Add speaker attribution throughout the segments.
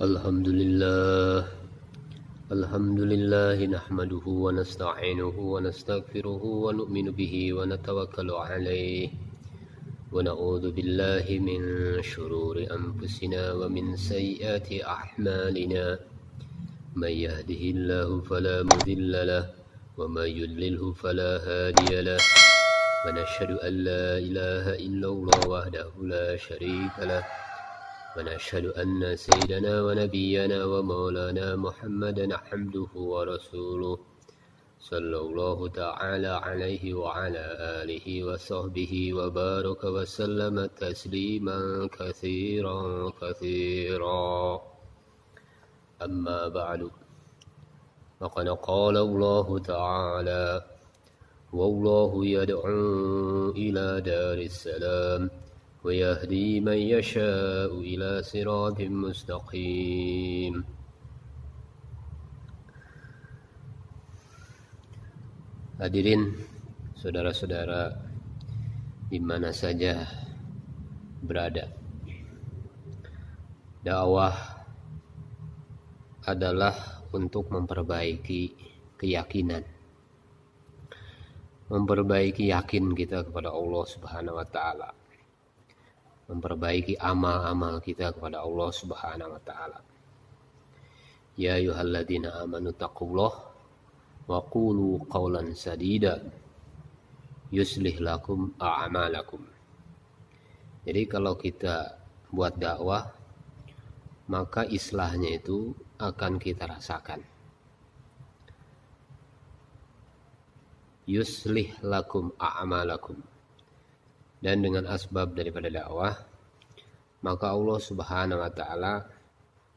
Speaker 1: Alhamdulillah Alhamdulillah nahmaduhu wa nasta'inuhu wa nastaghfiruhu wa nu'minu bihi wa natawakkalu alayhi wa na'udzu billahi min shururi anfusina wa min sayyiati a'malina may yahdihillahu fala mudilla lahu wa may yudlilhu fala hadiya lahu wa nashhadu an la ilaha illallah wahdahu la sharika lahu ونشهد أن سيدنا ونبينا ومولانا محمدا عبده ورسوله صلى الله تعالى عليه وعلى آله وصحبه وبارك وسلم تسليما كثيرا أما بعد فقد قال الله تعالى والله يدعو إلى دار السلام ويهدي من يشاء إلى صراط مستقيم. Hadirin saudara-saudara di mana saja berada, dakwah adalah untuk memperbaiki keyakinan, memperbaiki yakin kita kepada Allah Subhanahu wa taala, memperbaiki amal-amal kita kepada Allah Subhanahu wa taala. Ya ayyuhalladzina amanu taqullaha wa qulu qawlan sadida yuslih lakum a'malakum. Jadi kalau kita buat dakwah, maka islahnya itu akan kita rasakan. Yuslih lakum a'malakum. Dan dengan asbab daripada dakwah, maka Allah Subhanahu wa taala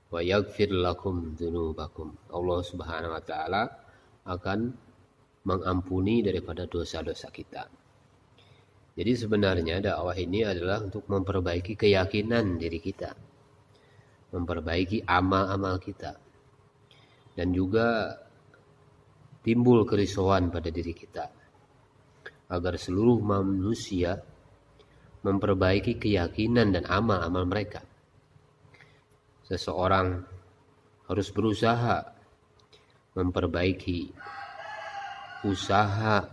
Speaker 1: wa yaghfir lakum dzunubakum. Allah Subhanahu wa taala akan mengampuni daripada dosa-dosa kita. Jadi sebenarnya dakwah ini adalah untuk memperbaiki keyakinan diri kita, memperbaiki amal-amal kita, dan juga timbul kerisauan pada diri kita agar seluruh manusia memperbaiki keyakinan dan amal-amal mereka. Seseorang harus berusaha memperbaiki usaha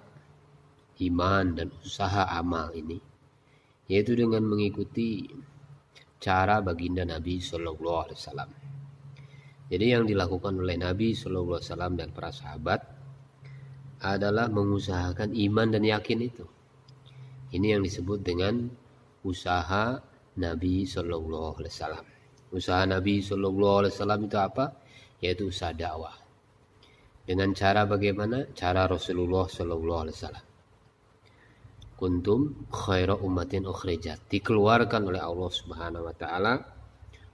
Speaker 1: iman dan usaha amal ini, yaitu dengan mengikuti cara baginda Nabi Sallallahu Alaihi Wasallam. Jadi yang dilakukan oleh Nabi Sallallahu Alaihi Wasallam dan para sahabat adalah mengusahakan iman dan yakin itu. Ini yang disebut dengan usaha Nabi Sallallahu Alaihi Wasallam. Usaha Nabi Sallallahu Alaihi Wasallam itu apa? Yaitu usaha dakwah. Dengan cara bagaimana? Cara Rasulullah Sallallahu Alaihi Wasallam. Kuntum khaira ummatin ukhrijat. Dikeluarkan oleh Allah Subhanahu Wa Taala.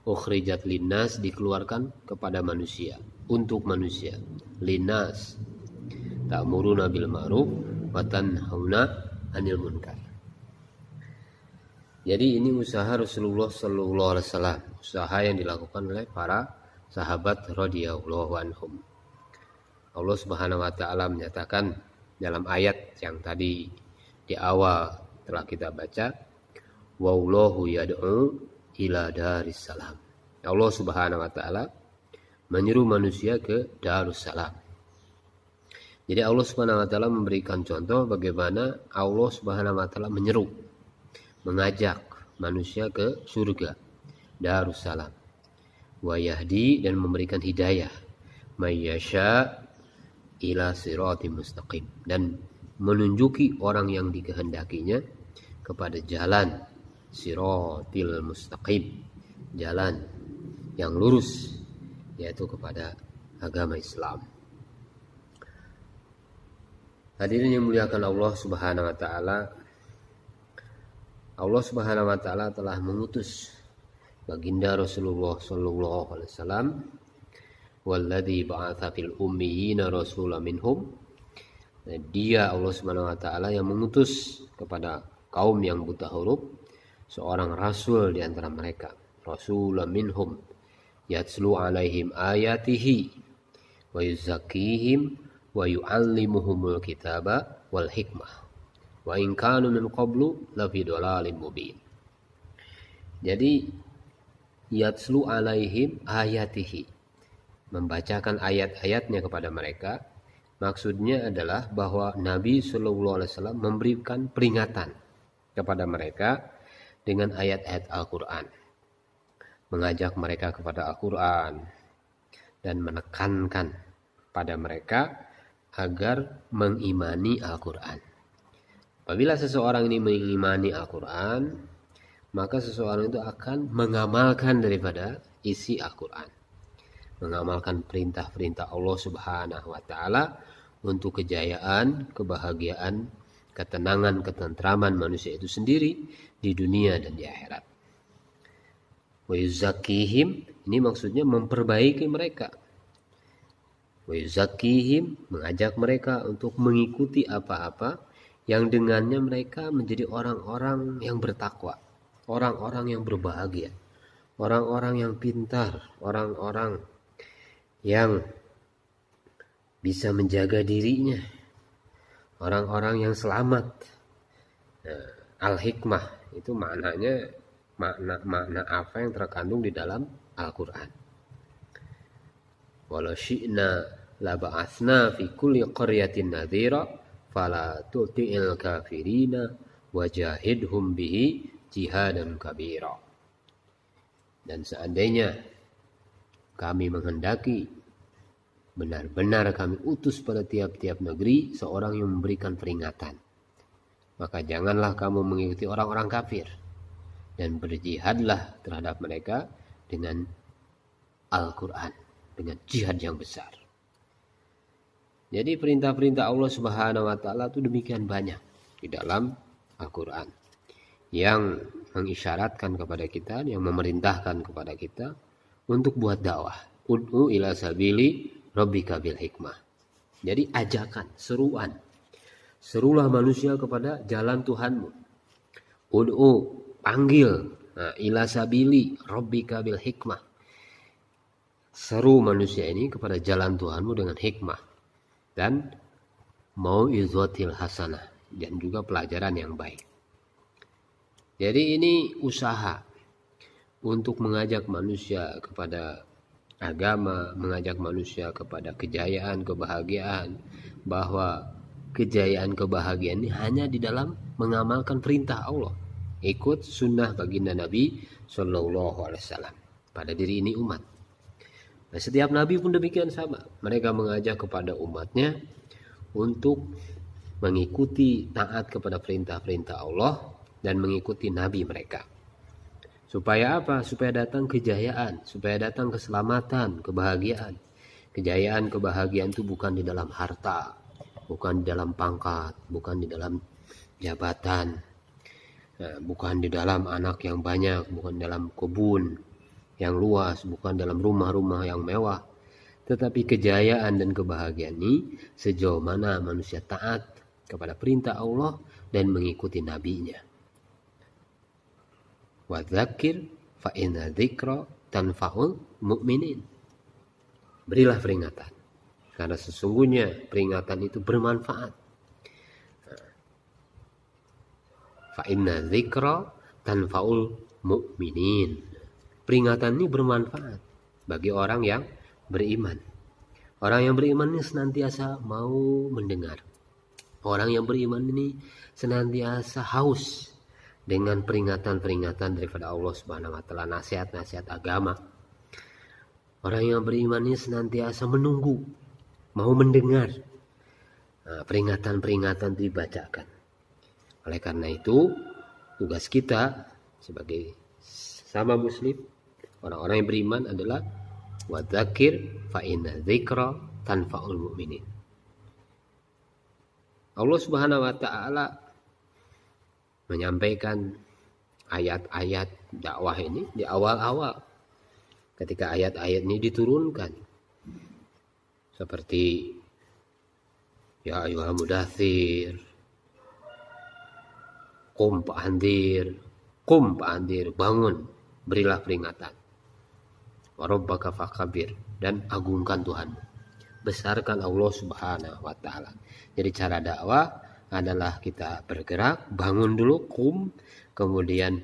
Speaker 1: Ukhrijat linnas, dikeluarkan kepada manusia, untuk manusia. Linnas. Ta'muruna bil ma'ruf wa tanhauna 'anil munkar. Jadi ini usaha Rasulullah Sallallahu Alaihi Wasallam, usaha yang dilakukan oleh para sahabat radhiyallahu anhum. Allah Subhanahu Wa Taala menyatakan dalam ayat yang tadi di awal telah kita baca, wallahu yad'u ila daris salam. Allah Subhanahu Wa Taala menyeru manusia ke Darussalam. Jadi Allah Subhanahu Wa Taala memberikan contoh bagaimana Allah Subhanahu Wa Taala menyeru, mengajak manusia ke surga Darussalam. Wa yahdi, dan memberikan hidayah, may yasha ila siratim mustaqim, dan menunjuki orang yang dikehendakinya kepada jalan siratil mustaqim, jalan yang lurus, yaitu kepada agama Islam. Hadirin yang muliakan Allah Subhanahu wa taala, Allah Subhanahu wa taala telah mengutus baginda Rasulullah sallallahu alaihi wasallam, walladzi ba'atsa fil ummiyina rasulan minhum. Dia Allah Subhanahu wa taala yang mengutus kepada kaum yang buta huruf seorang rasul di antara mereka, rasulan minhum yatslu alaihim ayatihi wa yuzakkihim wa yu'allimuhumul kitaba wal hikmah wa in kanu min qablu la fi dhalalin mubin. Jadi yatslu alaihim ayatihi, membacakan ayat-ayatnya kepada mereka. Maksudnya adalah bahwa Nabi SAW memberikan peringatan kepada mereka dengan ayat-ayat Al-Quran, mengajak mereka kepada Al-Quran dan menekankan pada mereka agar mengimani Al-Quran. Apabila seseorang ini mengimani Al-Quran, maka seseorang itu akan mengamalkan daripada isi Al-Quran, mengamalkan perintah-perintah Allah Subhanahu wa Ta'ala untuk kejayaan, kebahagiaan, ketenangan, ketentraman manusia itu sendiri di dunia dan di akhirat. Wa yuzakkihim, ini maksudnya memperbaiki mereka. Wa yuzakkihim, mengajak mereka untuk mengikuti apa-apa yang dengannya mereka menjadi orang-orang yang bertakwa, orang-orang yang berbahagia, orang-orang yang pintar, orang-orang yang bisa menjaga dirinya, orang-orang yang selamat. Nah, al-hikmah itu maknanya makna apa yang terkandung di dalam Al-Quran. Walau syi'na laba'atsna fi kulli qaryatin nadhira fala tuti'il kafirina wajahidhum bihi jihadan kabira. Dan seandainya kami menghendaki, benar-benar kami utus pada tiap-tiap negeri seorang yang memberikan peringatan, maka janganlah kamu mengikuti orang-orang kafir, dan berjihadlah terhadap mereka dengan Al-Quran, dengan jihad yang besar. Jadi perintah-perintah Allah Subhanahu wa Ta'ala itu demikian banyak di dalam Al-Quran yang mengisyaratkan kepada kita, yang memerintahkan kepada kita untuk buat dakwah. Ud'u ila sabili rabbika bil hikmah. Jadi ajakan, seruan. Serulah manusia kepada jalan Tuhanmu. Ud'u, panggil. Nah, ila sabili rabbika bil hikmah. Seru manusia ini kepada jalan Tuhanmu dengan hikmah dan mau'izatil hasanah, dan juga pelajaran yang baik. Jadi ini usaha untuk mengajak manusia kepada agama, mengajak manusia kepada kejayaan, kebahagiaan, bahwa kejayaan, kebahagiaan ini hanya di dalam mengamalkan perintah Allah, ikut sunnah baginda Nabi Sallallahu Alaihi Wasallam pada diri ini umat. Nah, setiap Nabi pun demikian sama. Mereka mengajak kepada umatnya untuk mengikuti, taat kepada perintah-perintah Allah dan mengikuti Nabi mereka. Supaya apa? Supaya datang kejayaan, supaya datang keselamatan, kebahagiaan. Kejayaan, kebahagiaan itu bukan di dalam harta, bukan di dalam pangkat, bukan di dalam jabatan, bukan di dalam anak yang banyak, bukan dalam kebun yang luas, bukan dalam rumah-rumah yang mewah. Tetapi kejayaan dan kebahagiaan ini sejauh mana manusia taat kepada perintah Allah dan mengikuti nabinya. Wa dzakir fa inna dzikra tanfa'ul mu'minin. Berilah peringatan, karena sesungguhnya peringatan itu bermanfaat. Fa inna dzikra tanfa'ul mu'minin. Peringatan ini bermanfaat bagi orang yang beriman. Orang yang beriman ini senantiasa mau mendengar. Orang yang beriman ini senantiasa haus dengan peringatan-peringatan daripada Allah Subhanahu wa Ta'ala, nasihat-nasihat agama. Orang yang beriman ini senantiasa menunggu, mau mendengar peringatan-peringatan dibacakan. Oleh karena itu, tugas kita sebagai sama muslim, orang-orang yang beriman adalah wa dzakir fa inna dzikra tanfa'ul mu'minin. Allah Subhanahu wa Ta'ala menyampaikan ayat-ayat dakwah ini di awal-awal ketika ayat-ayat ini diturunkan, seperti ya ayyuhal mudaththir, qum fa'andzir, bangun, berilah peringatan. Wa rabbaka fakabir, dan agungkan Tuhanmu, besarkan Allah Subhanahu wa Ta'ala. Jadi cara dakwah adalah kita bergerak, bangun dulu, qum, kemudian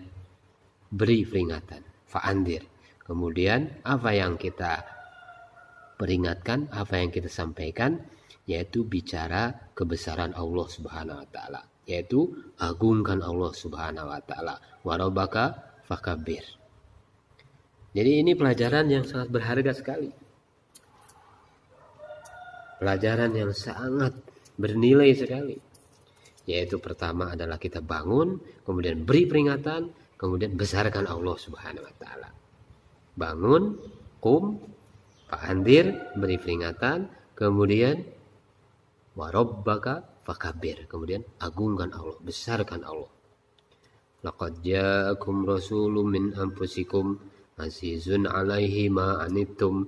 Speaker 1: beri peringatan, fa'andzir. Kemudian apa yang kita peringatkan, apa yang kita sampaikan, yaitu bicara kebesaran Allah Subhanahu wa taala, yaitu agungkan Allah Subhanahu wa taala. Wa rabbaka fakabbir. Jadi ini pelajaran yang sangat berharga sekali. Pelajaran yang sangat bernilai sekali. Yaitu pertama adalah kita bangun, kemudian beri peringatan, kemudian besarkan Allah Subhanahu wa taala. Bangun, qum, fa'andir, beri peringatan, kemudian wa rabbaka fakabbir, kemudian agungkan Allah, besarkan Allah. Laqad ja'akum rasulun min anfusikum azizun 'alaihi ma anittum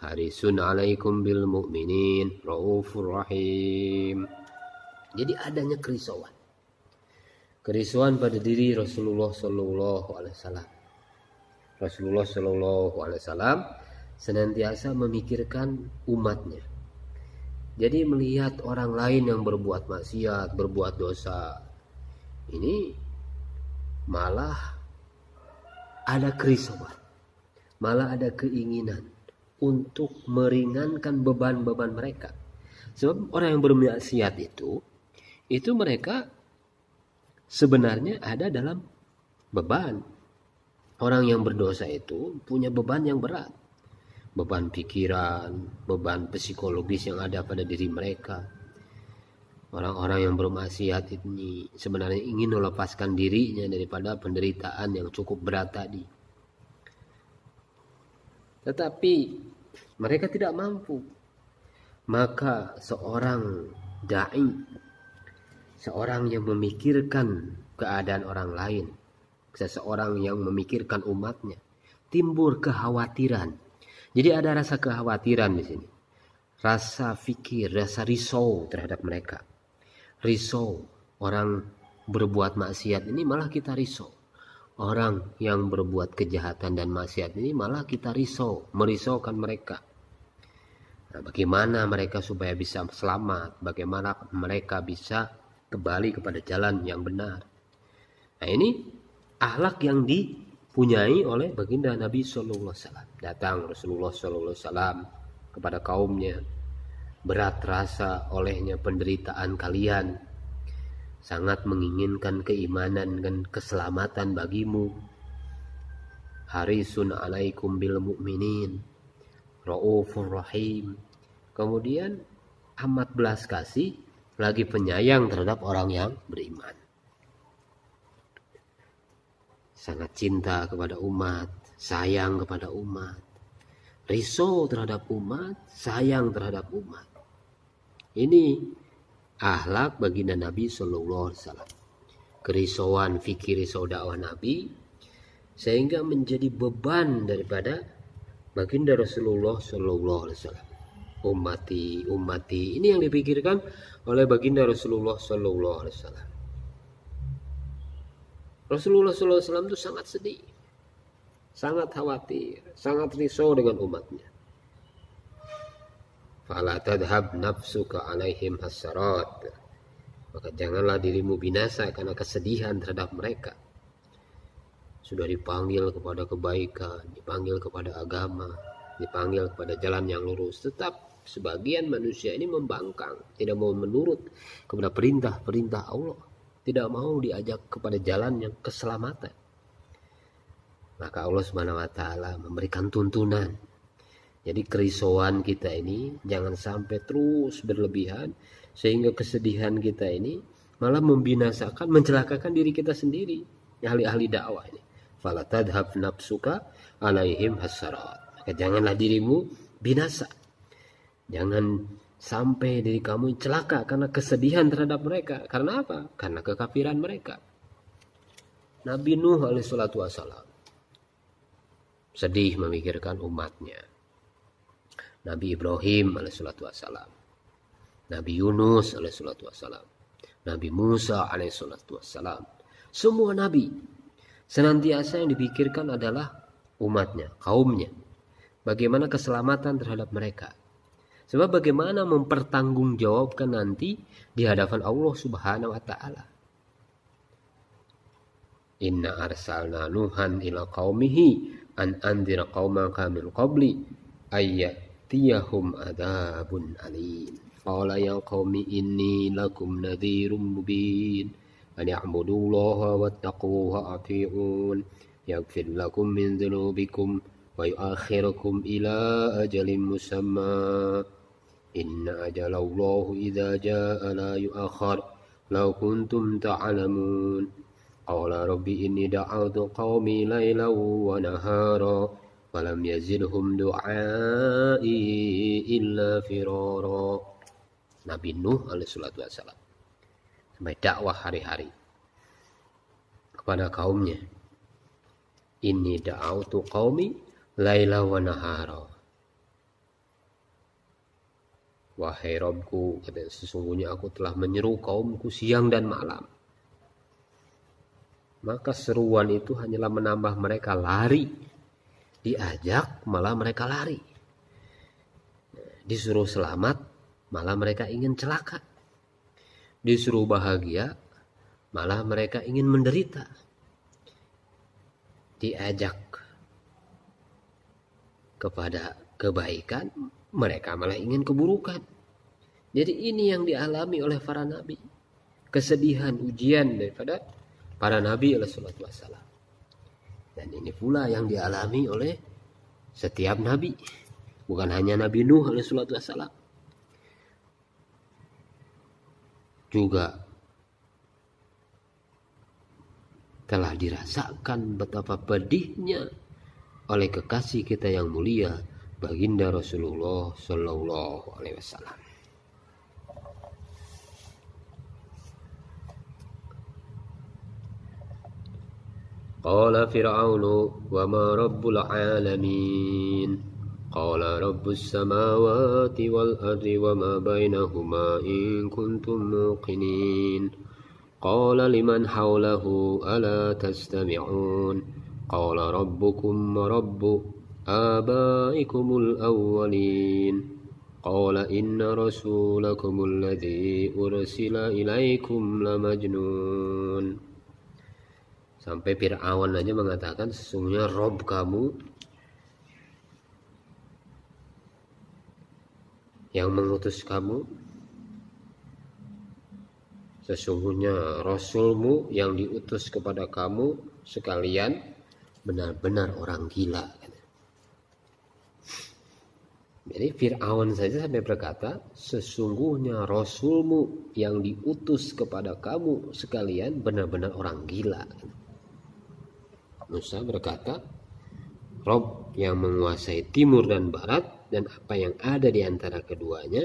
Speaker 1: harisun 'alaikum bil mu'minin raufur rahim. Jadi adanya kerisauan. Kerisauan pada diri Rasulullah sallallahu alaihi wasallam. Rasulullah sallallahu alaihi wasallam senantiasa memikirkan umatnya. Jadi melihat orang lain yang berbuat maksiat, berbuat dosa, ini malah ada kerisauan, malah ada keinginan untuk meringankan beban-beban mereka. Sebab orang yang bermaksiat itu mereka sebenarnya ada dalam beban. Orang yang berdosa itu punya beban yang berat. Beban pikiran, beban psikologis yang ada pada diri mereka. Orang-orang yang bermaksiat ini sebenarnya ingin melepaskan dirinya daripada penderitaan yang cukup berat tadi. Tetapi mereka tidak mampu. Maka seorang da'i, seorang yang memikirkan keadaan orang lain, seseorang yang memikirkan umatnya, timbul kekhawatiran. Jadi ada rasa kekhawatiran di sini. Rasa fikir, rasa risau terhadap mereka. Risau, orang berbuat maksiat ini malah kita risau. Orang yang berbuat kejahatan dan maksiat ini malah kita risau, merisaukan mereka. Nah, bagaimana mereka supaya bisa selamat? Bagaimana mereka bisa kembali kepada jalan yang benar? Nah, ini akhlak yang dipunyai oleh baginda Nabi Sallallahu Alaihi Wasallam. Datang Rasulullah Sallallahu Alaihi Wasallam kepada kaumnya, berat rasa olehnya penderitaan kalian, sangat menginginkan keimanan dan keselamatan bagimu. Harisun alaikum bil mu'minin raufur rahim. Kemudian amat belas kasih, lagi penyayang terhadap orang yang beriman. Sangat cinta kepada umat, sayang kepada umat, risau terhadap umat, sayang terhadap umat. Ini akhlak baginda Nabi Sallallahu Alaihi Wasallam. Kerisauan fikir, risau dakwah Nabi, sehingga menjadi beban daripada baginda Rasulullah Sallallahu Alaihi Wasallam. Ummati, ini yang dipikirkan oleh baginda Rasulullah Sallallahu Alaihi Wasallam. Rasulullah Sallallahu Alaihi Wasallam itu sangat sedih, sangat khawatir, sangat risau dengan umatnya. Fala tadhhab nafsuka alaihim hasarat. Maka janganlah dirimu binasa karena kesedihan terhadap mereka. Sudah dipanggil kepada kebaikan, dipanggil kepada agama, dipanggil kepada jalan yang lurus, tetap sebagian manusia ini membangkang, tidak mau menurut kepada perintah-perintah Allah, tidak mau diajak kepada jalan yang keselamatan. Maka Allah Subhanahu wa taala memberikan tuntunan. Jadi kerisauan kita ini jangan sampai terus berlebihan sehingga kesedihan kita ini malah membinasakan, mencelakakan diri kita sendiri. Ahli-ahli dakwah ini. Fala tadhhab nafsuka alaihim hasarat. Maka janganlah dirimu binasa. Jangan sampai diri kamu celaka karena kesedihan terhadap mereka. Karena apa? Karena kekafiran mereka. Nabi Nuh alaihissalatu wassalam sedih memikirkan umatnya. Nabi Ibrahim alaihissalatu wassalam, Nabi Yunus alaihissalatu wassalam, Nabi Musa alaihissalatu wassalam. Semua nabi senantiasa yang dipikirkan adalah umatnya, kaumnya. Bagaimana keselamatan terhadap mereka. Sebab bagaimana mempertanggungjawabkan nanti di hadapan Allah Subhanahu wa taala. Inna arsalna Nuhan ila qaumihi an anzir qaumaka min qabli ayyatiyahum adzabun alim. Qala ya qaumi inni lakum nadhirum mubin an ya'budullaha wattaquhu wa ati'un yaghfir lakum min dhunubikum wa yu'akhirukum ila ajalin musamma inna ajalallahi idza jaa la yu'akhkhar law kuntum ta'lamun. Qala rabbi inni da'awtu qaumi laylan wa nahara walam yazidhum du'ai illa firara. Nabi Nuh alaihissalatu wassalam sampai dakwah hari-hari kepada kaumnya. Inni da'awtu qaumi laylan wa nahara. Wahai Rabbku, sesungguhnya aku telah menyeru kaumku siang dan malam. Maka seruan itu hanyalah menambah mereka lari. Diajak malah mereka lari. Disuruh selamat malah mereka ingin celaka. Disuruh bahagia malah mereka ingin menderita. Diajak kepada kebaikan mereka malah ingin keburukan. Jadi ini yang dialami oleh para nabi. Kesedihan, ujian daripada para nabi alaihissalatu wassalam. Dan ini pula yang dialami oleh setiap nabi. Bukan hanya Nabi Nuh alaihissalatu wassalam. Juga telah dirasakan betapa pedihnya oleh kekasih kita yang mulia, baginda Rasulullah Sallallahu Alaihi Wasallam. Qala Fir'aunu wa ma rabbul alamin. Qala rabbus samawati wal ardi wa ma bainahuma in kuntum muqinin. Qala liman hawlahu ala tastami'un. Qala rabbukum wa rabbu abaikumul awwalin. Qala inna rasulakumul ladzi ursila ilaikum lamajnun. Sampai Fir'aun aja mengatakan sesungguhnya Rabb kamu yang mengutus kamu, sesungguhnya Rasulmu yang diutus kepada kamu sekalian benar-benar orang gila. Jadi Fir'aun saja sampai berkata, sesungguhnya Rasulmu yang diutus kepada kamu sekalian benar-benar orang gila. Musa berkata, Rabb yang menguasai timur dan barat dan apa yang ada di antara keduanya,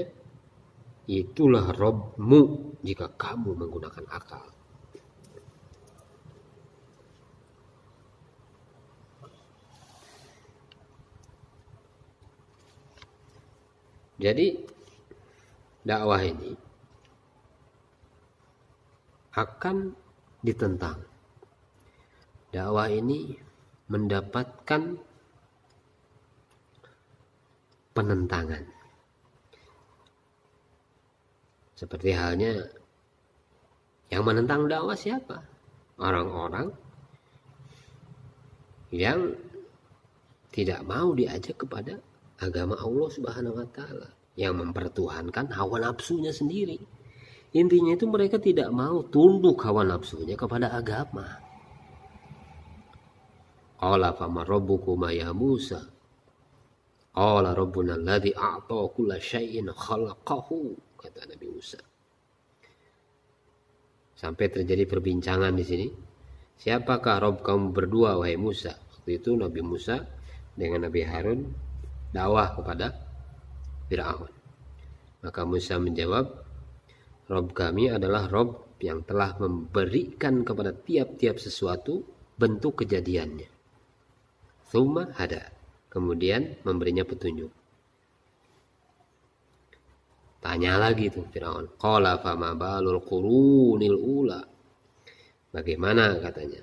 Speaker 1: itulah Rabbmu jika kamu menggunakan akal. Jadi dakwah ini akan ditentang. Dakwah ini mendapatkan penentangan. Seperti halnya yang menentang dakwah siapa? Orang-orang yang tidak mau diajak kepada agama Allah Subhanahu wa taala, yang mempertuhankan hawa nafsunya sendiri. Intinya itu mereka tidak mau tunduk hawa nafsunya kepada agama. Qala fama rabbukuma ya Musa? Qala rabbuna alladzi a'ta kulla syai'in khalaqahu, kata Nabi Musa. Sampai terjadi perbincangan di sini. Siapakah Rabb kamu berdua wahai Musa? Waktu itu Nabi Musa dengan Nabi Harun dakwah kepada Fir'aun. Maka Musa menjawab, Rabb kami adalah Rabb yang telah memberikan kepada tiap-tiap sesuatu bentuk kejadiannya. Tsumma hada, kemudian memberinya petunjuk. Tanya lagi tuh Fir'aun, qala fama balul qurunil ula. Bagaimana katanya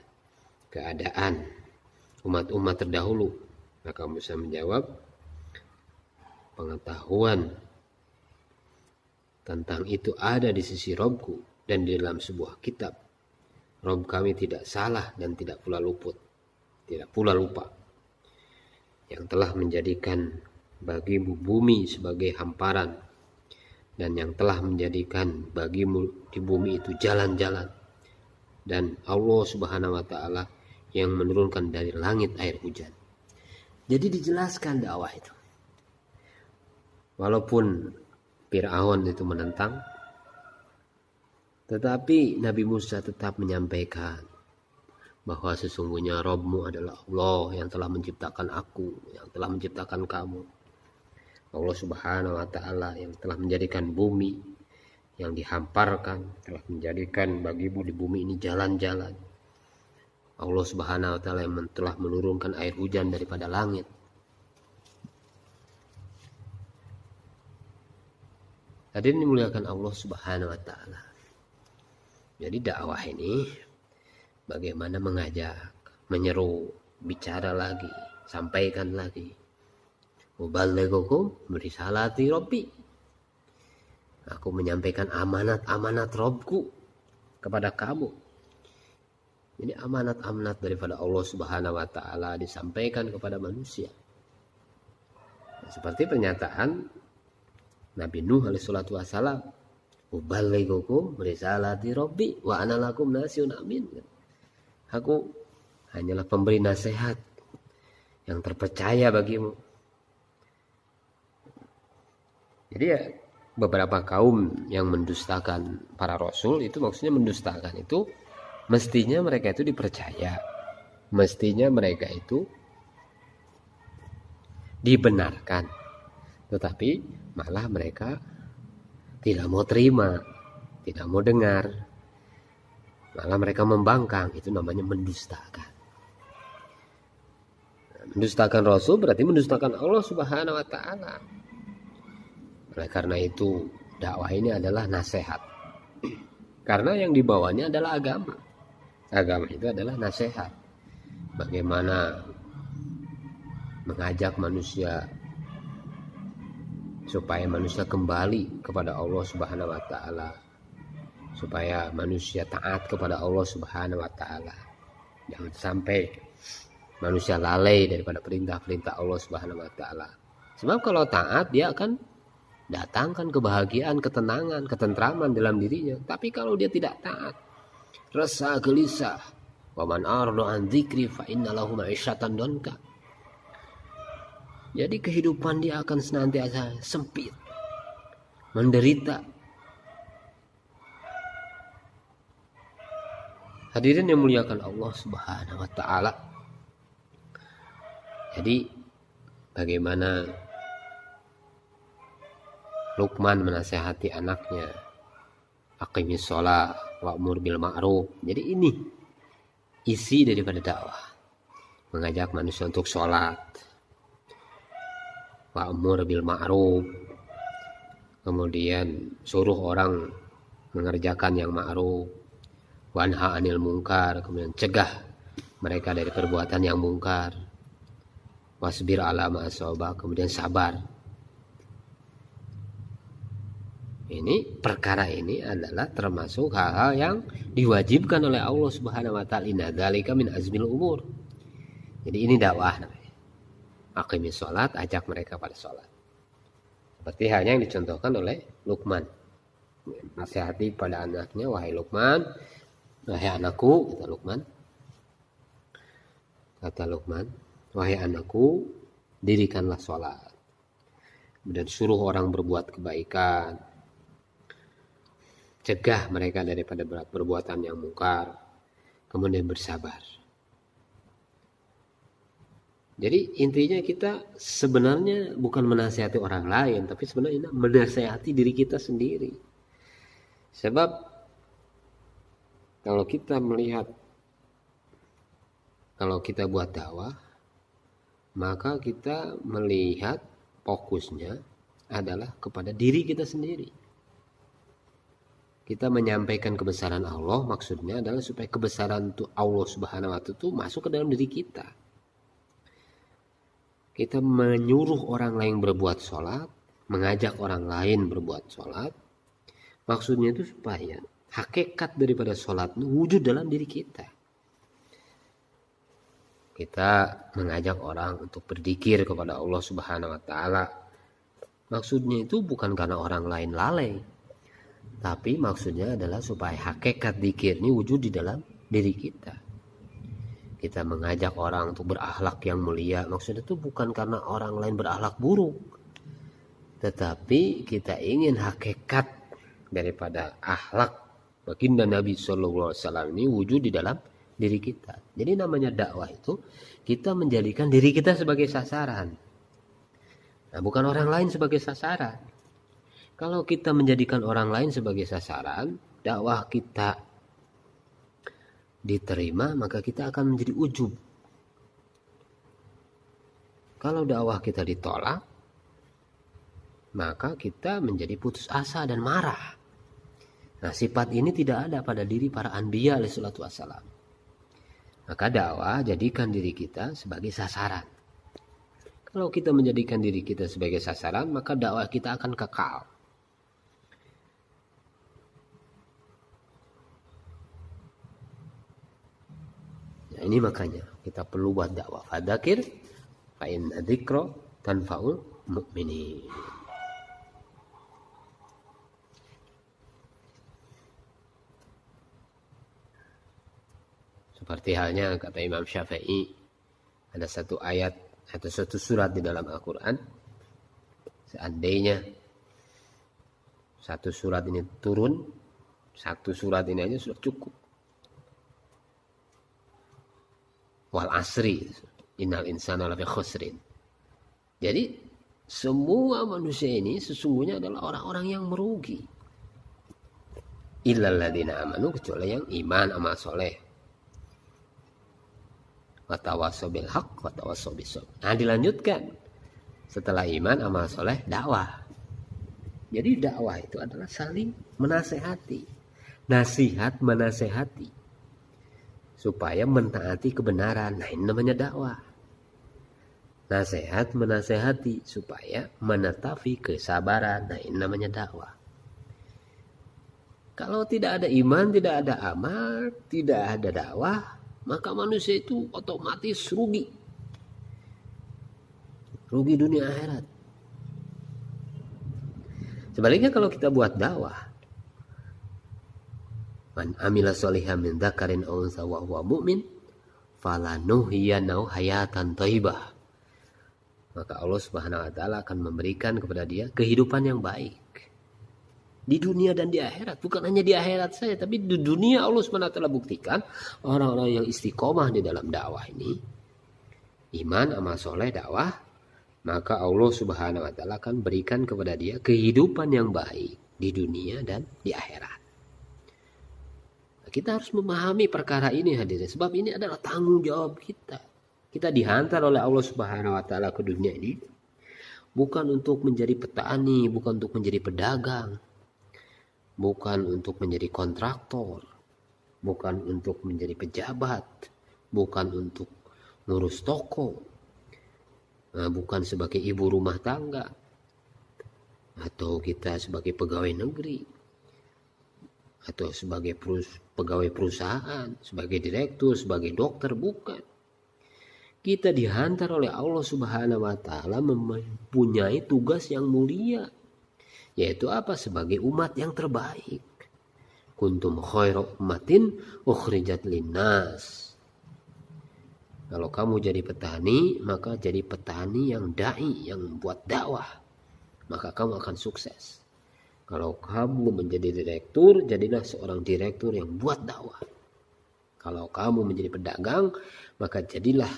Speaker 1: keadaan umat-umat terdahulu? Maka Musa menjawab, pengetahuan tentang itu ada di sisi Rabbku dan di dalam sebuah kitab. Rabb kami tidak salah dan tidak pula luput, tidak pula lupa. yang telah menjadikan bagimu bumi sebagai hamparan, dan yang telah menjadikan bagimu di bumi itu jalan-jalan, dan Allah Subhanahu wa Ta'ala yang menurunkan dari langit air hujan. Jadi dijelaskan dakwah itu. Walaupun Fir'aun itu menentang, tetapi Nabi Musa tetap menyampaikan bahwa sesungguhnya Rabbmu adalah Allah yang telah menciptakan aku, yang telah menciptakan kamu. Allah Subhanahu wa Ta'ala yang telah menjadikan bumi yang dihamparkan, telah menjadikan bagimu di bumi ini jalan-jalan. Allah Subhanahu wa Ta'ala yang telah menurunkan air hujan daripada langit. Hadirin dimuliakan Allah Subhanahu wa Ta'ala. Jadi dakwah ini bagaimana mengajak, menyeru, bicara lagi, sampaikan lagi. Ubalighukum berisalati Rabbi. Aku menyampaikan amanat-amanat Rabbku kepada kamu. Jadi amanat-amanat daripada Allah Subhanahu wa Ta'ala disampaikan kepada manusia. Seperti pernyataan Nabi Nuh alaihi salatu wassalam, ubalighukum berisalati Rabbi wa ana lakum nasyun amin. Aku hanyalah pemberi nasihat yang terpercaya bagimu. Jadi ya, beberapa kaum yang mendustakan para rasul itu, maksudnya mendustakan itu mestinya mereka itu dipercaya, mestinya mereka itu dibenarkan, tetapi malah mereka tidak mau terima, tidak mau dengar, malah mereka membangkang. Itu namanya mendustakan. Mendustakan rasul berarti mendustakan Allah Subhanahu wa Ta'ala. Oleh karena itu dakwah ini adalah nasihat. Karena yang dibawanya adalah agama. Agama itu adalah nasihat. Bagaimana mengajak manusia supaya manusia kembali kepada Allah Subhanahu wa Ta'ala, supaya manusia taat kepada Allah Subhanahu wa Ta'ala. Jangan sampai manusia lalai daripada perintah-perintah Allah Subhanahu wa Ta'ala. Sebab kalau taat, dia akan datangkan kebahagiaan, ketenangan, ketentraman dalam dirinya. Tapi kalau dia tidak taat, resah, gelisah, wa man a'rada an dzikri fa inna lahu ma'isyatan donka. Jadi kehidupan dia akan senantiasa sempit, menderita. Hadirin yang muliakan Allah Subhanahu wa Ta'ala. Jadi bagaimana Luqman menasihati anaknya, aqimis shalah wa'mur bil ma'ruf. Jadi ini isi daripada dakwah, mengajak manusia untuk sholat, wa'mur bil ma'ruf, kemudian suruh orang mengerjakan yang ma'ruf, wanha anil munkar, kemudian cegah mereka dari perbuatan yang mungkar, wasbir ala ma asaba, kemudian sabar. Ini perkara ini adalah termasuk hal-hal yang diwajibkan oleh Allah Subhanahu wa Ta'ala. Inna dzalika min azmil umur. Jadi ini dakwah namanya. Aqimis sholat, ajak mereka pada sholat. Seperti halnya yang dicontohkan oleh Luqman. Nasihati pada anaknya, wahai Luqman, wahai anakku, kata Luqman, wahai anakku, dirikanlah sholat. Kemudian suruh orang berbuat kebaikan, cegah mereka daripada perbuatan yang mungkar, kemudian bersabar. Jadi intinya kita sebenarnya bukan menasihati orang lain, tapi sebenarnya menasihati diri kita sendiri. Sebab kalau kita melihat, kalau kita buat dakwah, maka kita melihat fokusnya adalah kepada diri kita sendiri. Kita menyampaikan kebesaran Allah, maksudnya adalah supaya kebesaran itu Allah Subhanahu wa Ta'ala itu masuk ke dalam diri kita. Kita menyuruh orang lain berbuat sholat, mengajak orang lain berbuat sholat, maksudnya itu supaya hakikat daripada sholat itu wujud dalam diri kita. kita mengajak orang untuk berzikir kepada Allah Subhanahu wa taala. Maksudnya itu bukan karena orang lain lalai, tapi maksudnya adalah supaya hakikat zikir ini wujud di dalam diri kita. Kita mengajak orang untuk berakhlak yang mulia, maksudnya itu bukan karena orang lain berakhlak buruk, tetapi kita ingin hakikat daripada akhlak baginda Nabi Sallallahu Alaihi Wasallam ini wujud di dalam diri kita. Jadi namanya dakwah itu kita menjadikan diri kita sebagai sasaran. Nah, bukan orang lain sebagai sasaran. Kalau kita menjadikan orang lain sebagai sasaran, dakwah kita diterima, maka kita akan menjadi ujub. Kalau dakwah kita ditolak, maka kita menjadi putus asa dan marah. Nah, sifat ini tidak ada pada diri para anbiya alaihi salatu wassalam. Maka dakwah jadikan diri kita sebagai sasaran. Kalau kita menjadikan diri kita sebagai sasaran, maka dakwah kita akan kekal. Nah, ini makanya kita perlu buat dakwah. Fadzakir fa inna dzikra tanfa'ul mu'minin. Seperti halnya kata Imam Syafi'i, ada satu ayat atau satu surat di dalam Al-Quran, seandainya satu surat ini turun, satu surat ini aja sudah cukup. Wal asri innal insana lafi khusrin. Jadi semua manusia ini sesungguhnya adalah orang-orang yang merugi. Illal ladzina amanu, kecuali yang iman amal soleh. Watawassaw bil haqq watawassaw bis sabr. Nah, dilanjutkan setelah iman amal soleh dakwah. Jadi dakwah itu adalah saling menasehati, nasihat menasehati supaya mentaati kebenaran. Nah, ini namanya dakwah. Nasihat menasehati supaya menetapi kesabaran. Nah, ini namanya dakwah. Kalau tidak ada iman, tidak ada amal, tidak ada dakwah, maka manusia itu otomatis rugi. Rugi dunia akhirat. Sebaliknya kalau kita buat dakwah, man amila sholihan min dzakarin aw unsa wa huwa mu'min falanuhyiyanahu hayatan thayyibah. Maka Allah Subhanahu wa taala akan memberikan kepada dia kehidupan yang baik. Di dunia dan di akhirat. Bukan hanya di akhirat saja, tapi di dunia Allah Subhanahu wa taala buktikan orang-orang yang istiqomah di dalam dakwah ini, iman, amal soleh, dakwah, maka Allah Subhanahu wa taala akan berikan kepada dia kehidupan yang baik di dunia dan di akhirat. Nah, kita harus memahami perkara ini hadirin, sebab ini adalah tanggung jawab kita. Kita dihantar oleh Allah Subhanahu wa taala ke dunia ini bukan untuk menjadi petani, bukan untuk menjadi pedagang, bukan untuk menjadi kontraktor, bukan untuk menjadi pejabat, bukan untuk ngurus toko, bukan sebagai ibu rumah tangga, atau kita sebagai pegawai negeri, atau sebagai pegawai perusahaan, sebagai direktur, sebagai dokter, bukan. Kita dihantar oleh Allah Subhanahu wa taala mempunyai tugas yang mulia, yaitu apa? Sebagai umat yang terbaik. Kuntum khairu ummatin ukhrijat linnas. Kalau kamu jadi petani, maka jadi petani yang dai, yang membuat dakwah, maka kamu akan sukses. Kalau kamu menjadi direktur, jadilah seorang direktur yang buat dakwah. Kalau kamu menjadi pedagang, maka jadilah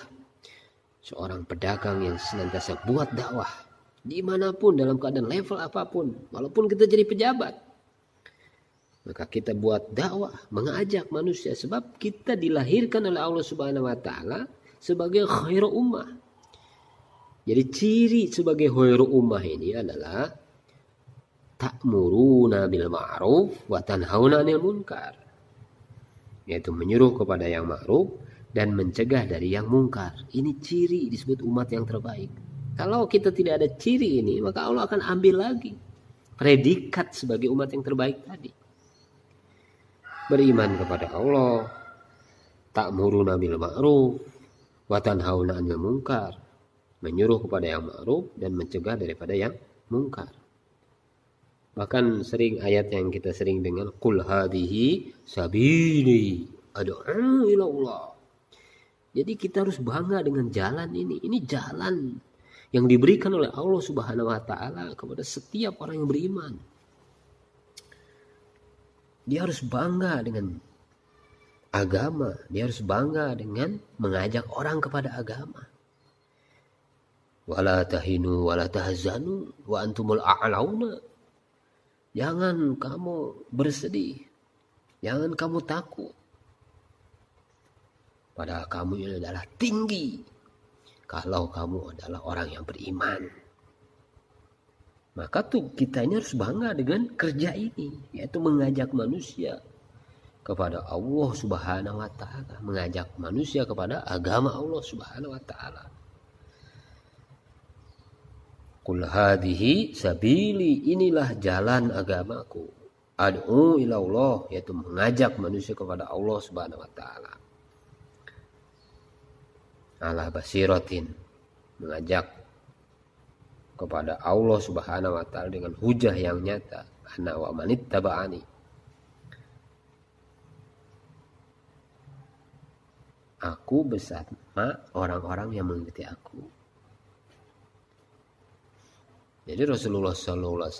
Speaker 1: seorang pedagang yang senantiasa buat dakwah. Dimanapun, dalam keadaan level apapun, walaupun kita jadi pejabat, maka kita buat dakwah, mengajak manusia, sebab kita dilahirkan oleh Allah Subhanahu wa taala sebagai khairu ummah. Jadi ciri sebagai khairu ummah ini adalah ta'muruna bil ma'ruf wa tanhauna 'anil munkar, yaitu menyuruh kepada yang ma'ruf dan mencegah dari yang mungkar. Ini ciri disebut umat yang terbaik. Kalau kita tidak ada ciri ini, maka Allah akan ambil lagi predikat sebagai umat yang terbaik tadi. Beriman kepada Allah, ta'muruna bil ma'ruf wa tanhauna 'anil munkar, menyuruh kepada yang ma'ruf dan mencegah daripada yang munkar. Bahkan sering ayat yang kita sering dengar, qul hadhihi sabili ad'u ila Allah. Jadi kita harus bangga dengan jalan ini. Ini jalan yang diberikan oleh Allah Subhanahu wa taala kepada setiap orang yang beriman. Dia harus bangga dengan agama, dia harus bangga dengan mengajak orang kepada agama. Wala tahinu wala tahzanu wa antumul a'launa. Jangan kamu bersedih, jangan kamu takut, padahal kamu ini adalah tinggi kalau kamu adalah orang yang beriman. Maka tuh kita ini harus bangga dengan kerja ini, yaitu mengajak manusia kepada Allah Subhanahu wa taala, mengajak manusia kepada agama Allah Subhanahu wa taala. Qul hadhihi sabili, inilah jalan agamaku. Ad'u ila Allah, yaitu mengajak manusia kepada Allah Subhanahu wa taala. Ala basiratin, mengajak kepada Allah Subhanahu wa taala dengan hujah yang nyata. Ana wa manittaba'ani. Aku bersama orang-orang yang mengikuti aku. Jadi Rasulullah SAW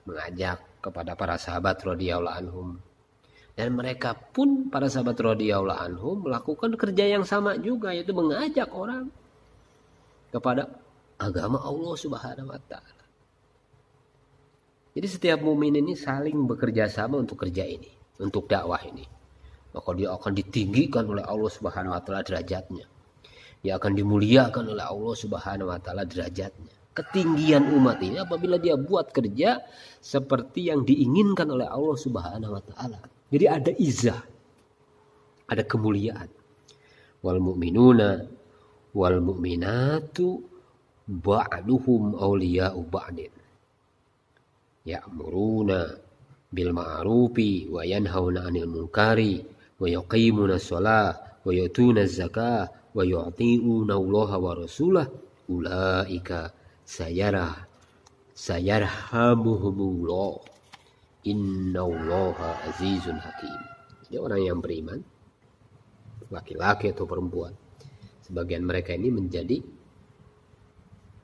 Speaker 1: mengajak kepada para sahabat radhiyallahu anhum, dan mereka pun para sahabat radhiyallahu anhum melakukan kerja yang sama juga, yaitu mengajak orang kepada agama Allah Subhanahu wa taala. Jadi setiap mukmin ini saling bekerja sama untuk kerja ini, untuk dakwah ini. Maka dia akan ditinggikan oleh Allah Subhanahu wa taala derajatnya. Dia akan dimuliakan oleh Allah Subhanahu wa taala derajatnya. Ketinggian umat ini apabila dia buat kerja seperti yang diinginkan oleh Allah Subhanahu wa taala. Jadi ada izah, ada kemuliaan. Wal mu'minuna wal mu'minatu ba'duhum awliya'u ba'din. Ya'muruna bil ma'rufi wa yanhauna 'anil munkari wa yuqimuna shalah wa yutuna zakah wa yu'ti'una Allah wa rasulah ulaika sayarhamuhumullah innallaha azizun hakim. Jadi orang yang beriman, laki-laki atau perempuan, sebagian mereka ini menjadi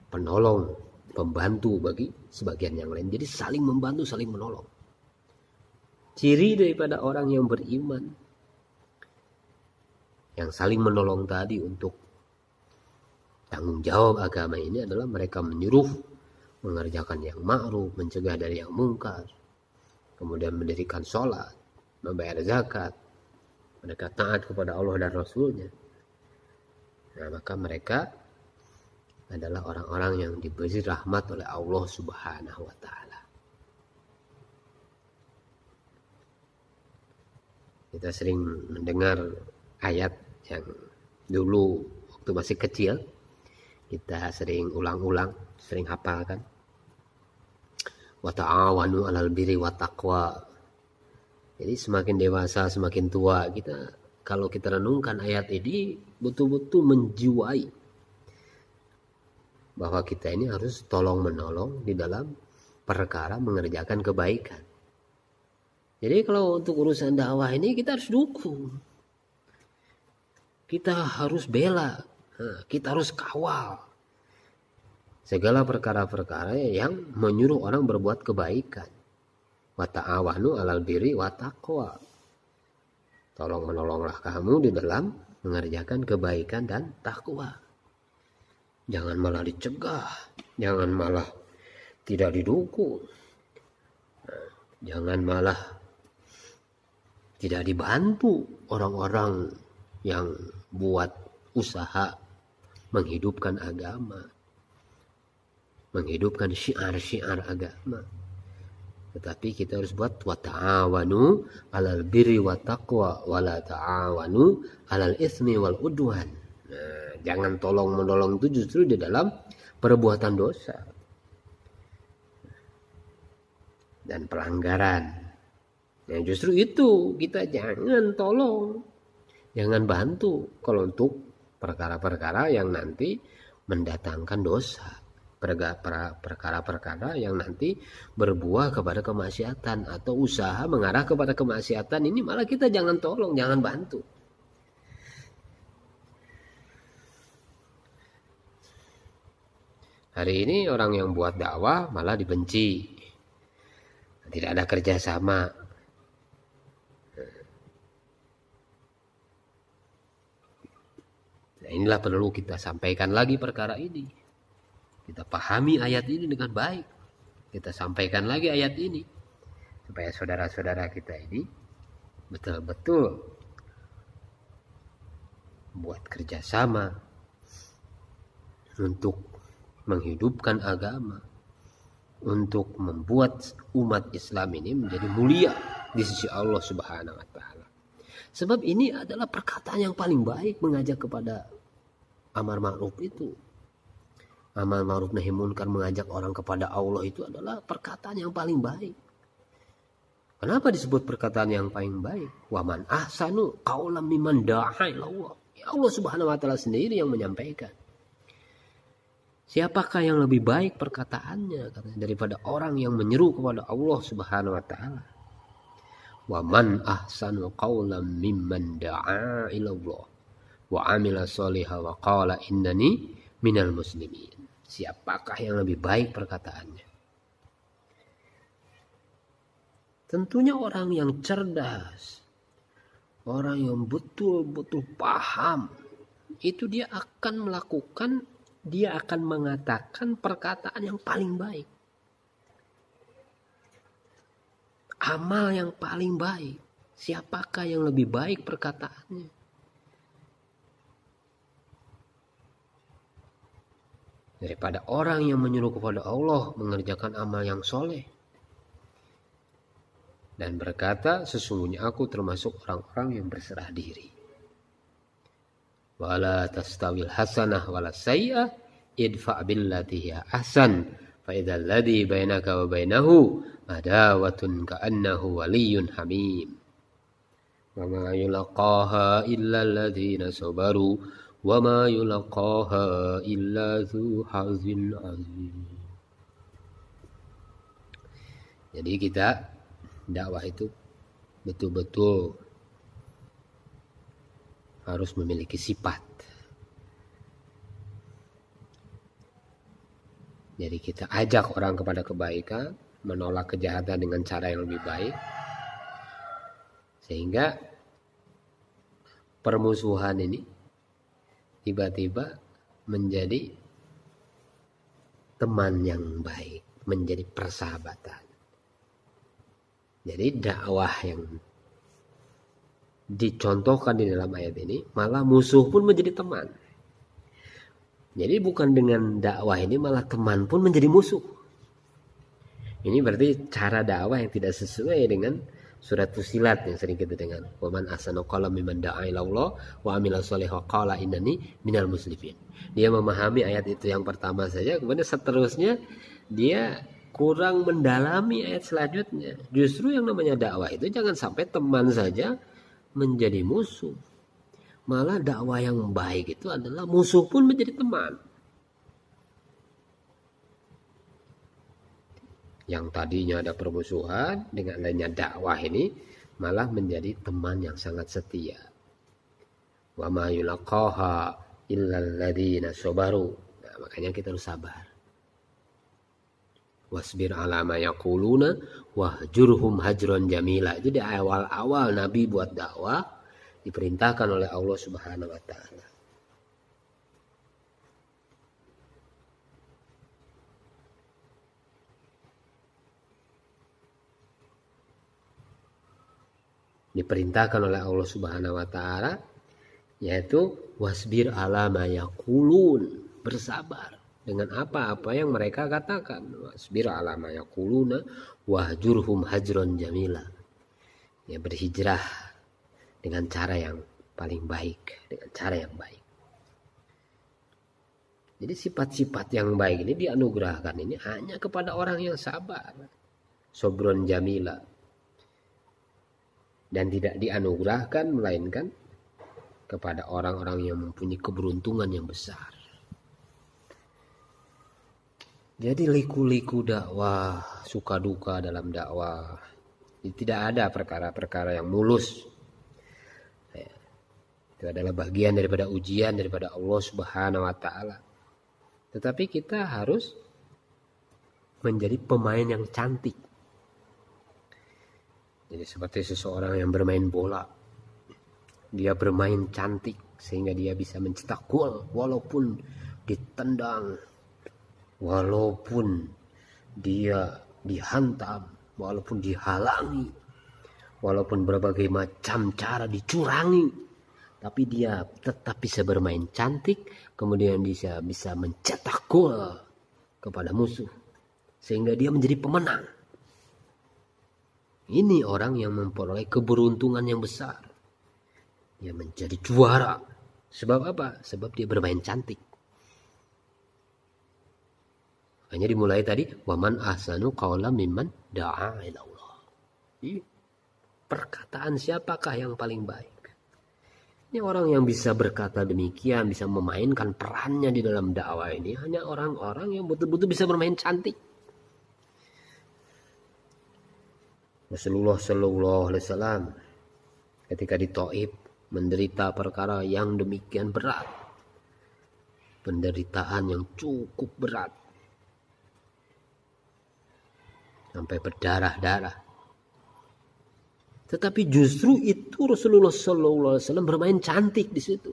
Speaker 1: penolong, pembantu bagi sebagian yang lain. Jadi saling membantu, saling menolong. Ciri daripada orang yang beriman, yang saling menolong tadi untuk tanggung jawab agama ini adalah mereka menyuruh mengerjakan yang ma'ruf, mencegah dari yang mungkar, kemudian mendirikan sholat, membayar zakat, mereka taat kepada Allah dan Rasulnya. Nah, maka mereka adalah orang-orang yang diberi rahmat oleh Allah Subhanahu wa taala. Kita sering mendengar ayat yang dulu waktu masih kecil kita sering ulang-ulang, sering hafalkan. Wa ta'awanu 'alal birri wat taqwa. Jadi semakin dewasa, semakin tua kita, kalau kita renungkan ayat ini betul-betul menjiwai bahwa kita ini harus tolong menolong di dalam perkara mengerjakan kebaikan. Jadi kalau untuk urusan dakwah ini kita harus dukung, kita harus bela, kita harus kawal segala perkara-perkara yang menyuruh orang berbuat kebaikan. Wa ta'awanu 'alal birri wat taqwa. Tolong menolonglah kamu di dalam mengerjakan kebaikan dan takwa. Jangan malah dicegah, jangan malah tidak didukung, jangan malah tidak dibantu orang-orang yang buat usaha menghidupkan agama, menghidupkan syiar-syiar agama. Tetapi kita harus buat wa ta'awanu 'alal birri wat taqwa wa la ta'awanu 'alal itsmi wal udwan. Nah, jangan tolong menolong itu justru di dalam perbuatan dosa dan pelanggaran. Nah, justru itu kita jangan tolong, jangan bantu kalau untuk perkara-perkara yang nanti mendatangkan dosa, perkara-perkara yang nanti berbuah kepada kemaksiatan atau usaha mengarah kepada kemaksiatan. Ini malah kita jangan tolong, jangan bantu. Hari ini orang yang buat dakwah malah dibenci, tidak ada kerjasama. Nah, inilah perlu kita sampaikan lagi perkara ini. Kita pahami ayat ini dengan baik. Kita sampaikan lagi ayat ini supaya saudara-saudara kita ini betul-betul buat kerjasama untuk menghidupkan agama, untuk membuat umat Islam ini menjadi mulia di sisi Allah Subhanahu wa taala. Sebab ini adalah perkataan yang paling baik, mengajak kepada amar ma'ruf itu. Amar ma'ruf nahi munkar, mengajak orang kepada Allah itu adalah perkataan yang paling baik. Kenapa disebut perkataan yang paling baik? Wa man ahsanu qaulan mimman da'a ila Allah. Ya Allah Subhanahu wa taala sendiri yang menyampaikan. Siapakah yang lebih baik perkataannya daripada orang yang menyeru kepada Allah Subhanahu wa taala? Wa man ahsanu qaulan mimman da'a ila Allah wa 'amila sholihan wa qala innani minal muslimin. Siapakah yang lebih baik perkataannya? Tentunya orang yang cerdas, orang yang betul-betul paham, itu dia akan mengatakan perkataan yang paling baik. Amal yang paling baik. Siapakah yang lebih baik perkataannya? Daripada orang yang menyuruh kepada Allah mengerjakan amal yang soleh. Dan berkata, sesungguhnya aku termasuk orang-orang yang berserah diri. Wala tastawil hasanah wala sayyi'ah idfa' billati hiya ahsan fa idzal ladzi bainaka wa bainahu adawatun ka'annahu waliyyun hamim. Wa ma yulaqaha illa alladzina sabaru wa ma yulaqaha illa dzu hazin azim. Jadi kita dakwah itu betul-betul harus memiliki sifat. Jadi kita ajak orang kepada kebaikan, menolak kejahatan dengan cara yang lebih baik. Sehingga permusuhan ini tiba-tiba menjadi teman yang baik, menjadi persahabatan. Jadi dakwah yang dicontohkan di dalam ayat ini, malah musuh pun menjadi teman. Jadi bukan dengan dakwah ini malah teman pun menjadi musuh. Ini berarti cara dakwah yang tidak sesuai dengan surat Fussilat yang sering kita dengar. Wa man ahsanu qawlan mimman da'a ila Allah wa 'amila sholihan wa qala innani minal muslimin. Dia memahami ayat itu yang pertama saja, kemudian seterusnya dia kurang mendalami ayat selanjutnya. Justru yang namanya dakwah itu jangan sampai teman saja menjadi musuh. Malah dakwah yang baik itu adalah musuh pun menjadi teman. Yang tadinya ada permusuhan, dengan adanya dakwah ini malah menjadi teman yang sangat setia. Wa ma yulaqaha illal ladzina sabaru. Nah, makanya kita harus sabar. Wasbir ala ma yaquluna wahjurhum hajron jamila. Itu di awal-awal Nabi buat dakwah diperintahkan oleh Allah Subhanahu wa taala. Diperintahkan oleh Allah Subhanahu wa taala yaitu wasbir ala ma yaqulun, bersabar dengan apa-apa yang mereka katakan. Wasbir ala ma yaquluna wahjurhum hajron jamila. Ya, berhijrah dengan cara yang paling baik, dengan cara yang baik. Jadi sifat-sifat yang baik ini dianugerahkan ini hanya kepada orang yang sabar. Sobron jamila. Dan tidak dianugerahkan melainkan kepada orang-orang yang mempunyai keberuntungan yang besar. Jadi liku-liku dakwah, suka duka dalam dakwah. Tidak ada perkara-perkara yang mulus. Itu adalah bagian daripada ujian daripada Allah Subhanahu wa taala. Tetapi kita harus menjadi pemain yang cantik. Jadi seperti seseorang yang bermain bola. Dia bermain cantik sehingga dia bisa mencetak gol walaupun ditendang, walaupun dia dihantam, walaupun dihalangi, walaupun berbagai macam cara dicurangi, tapi dia tetap bisa bermain cantik, kemudian bisa mencetak gol kepada musuh sehingga dia menjadi pemenang. Ini orang yang memperoleh keberuntungan yang besar. Dia menjadi juara. Sebab apa? Sebab dia bermain cantik. Hanya dimulai tadi, waman ahsanu qawlan mimman da'a ila Allah. Perkataan siapakah yang paling baik? Ini orang yang bisa berkata demikian, bisa memainkan perannya di dalam dakwah ini, hanya orang-orang yang betul-betul bisa bermain cantik. Rasulullah Sallallahu Alaihi Wasallam ketika di Taif menderita perkara yang demikian berat, penderitaan yang cukup berat, sampai berdarah-darah. Tetapi justru itu Rasulullah Sallallahu Alaihi Wasallam bermain cantik di situ.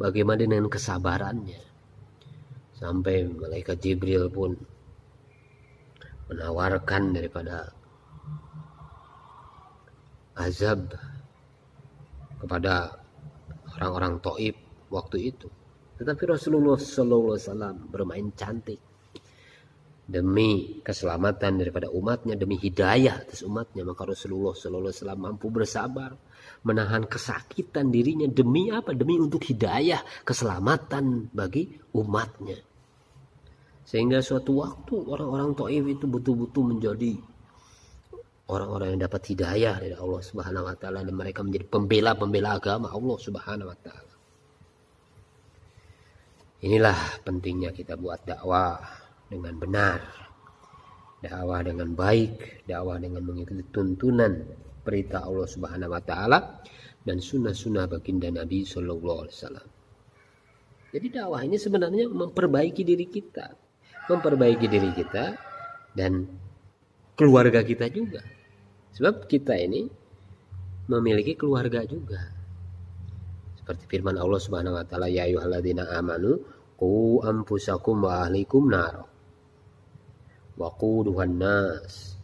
Speaker 1: Bagaimana dengan kesabarannya, sampai malaikat Jibril pun menawarkan daripada azab kepada orang-orang Taif waktu itu. Tetapi Rasulullah SAW bermain cantik demi keselamatan daripada umatnya, demi hidayah atas umatnya. Maka Rasulullah SAW mampu bersabar, menahan kesakitan dirinya demi apa? Demi untuk hidayah, keselamatan bagi umatnya. Sehingga suatu waktu orang-orang Taif itu betul-betul menjadi orang-orang yang dapat hidayah dari Allah Subhanahu wa taala, dan mereka menjadi pembela-pembela agama Allah Subhanahu wa taala. Inilah pentingnya kita buat dakwah dengan benar, dakwah dengan baik, dakwah dengan mengikuti tuntunan perintah Allah Subhanahu wa taala dan sunnah-sunnah baginda Nabi sallallahu alaihi wasallam. Jadi dakwah ini sebenarnya memperbaiki diri kita dan keluarga kita juga. Sebab kita ini memiliki keluarga juga. Seperti firman Allah Subhanahu wa taala, ya ayyuhalladzina amanu qu anfusakum wa ahlikum nar. Wa quduhan nas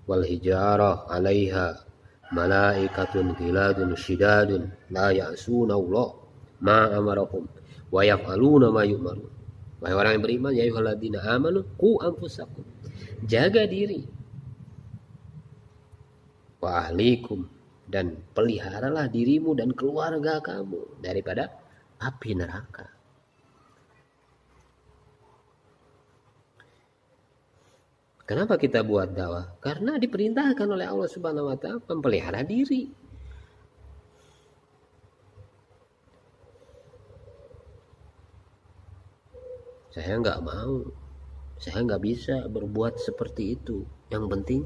Speaker 1: wal hijarah 'alaiha malaikatun ghiladun syidadun la ya'suna Allah ma amarakum wa yaf'aluna ma yu'marun. Wahai orang yang beriman, ya ayyuhalladzina amanu qu anfusakum. Jaga diri. Wa ahlikum, dan peliharalah dirimu dan keluarga kamu daripada api neraka. Kenapa kita buat dakwah? Karena diperintahkan oleh Allah Subhanahu wa taala memelihara diri. Saya nggak mau, saya nggak bisa berbuat seperti itu. Yang penting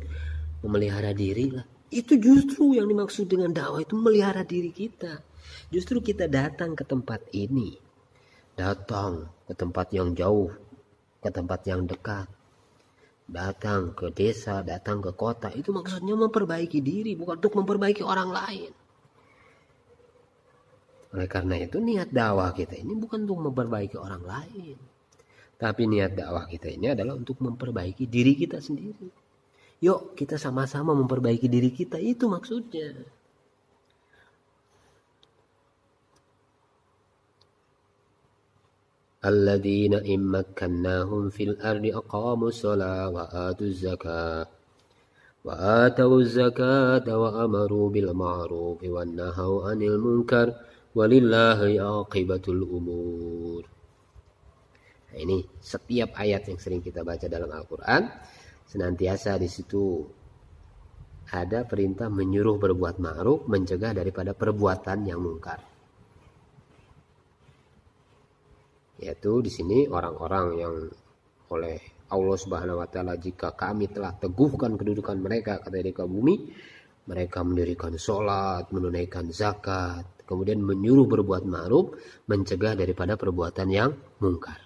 Speaker 1: memelihara diri lah. Itu justru yang dimaksud dengan dakwah, itu memelihara diri kita. Justru kita datang ke tempat ini, datang ke tempat yang jauh, ke tempat yang dekat, datang ke desa, datang ke kota, itu maksudnya memperbaiki diri, bukan untuk memperbaiki orang lain. Oleh karena itu niat dakwah kita ini bukan untuk memperbaiki orang lain, tapi niat dakwah kita ini adalah untuk memperbaiki diri kita sendiri. Yuk kita sama-sama memperbaiki diri kita, itu maksudnya. Alladzina immakkannahum fil ardi aqamus shalah wa atuz zakah wa atawuz zakata wa amaru bil ma'ruf wa nahaw 'anil munkar walillahi 'aqibatul umur. Nah, ini setiap ayat yang sering kita baca dalam Al-Qur'an senantiasa di situ ada perintah menyuruh berbuat ma'ruf, mencegah daripada perbuatan yang mungkar. Yaitu di sini orang-orang yang oleh Allah Subhanahu wa taala, jika kami telah teguhkan kedudukan mereka kata di muka bumi, mereka mendirikan sholat, menunaikan zakat, kemudian menyuruh berbuat ma'ruf, mencegah daripada perbuatan yang mungkar.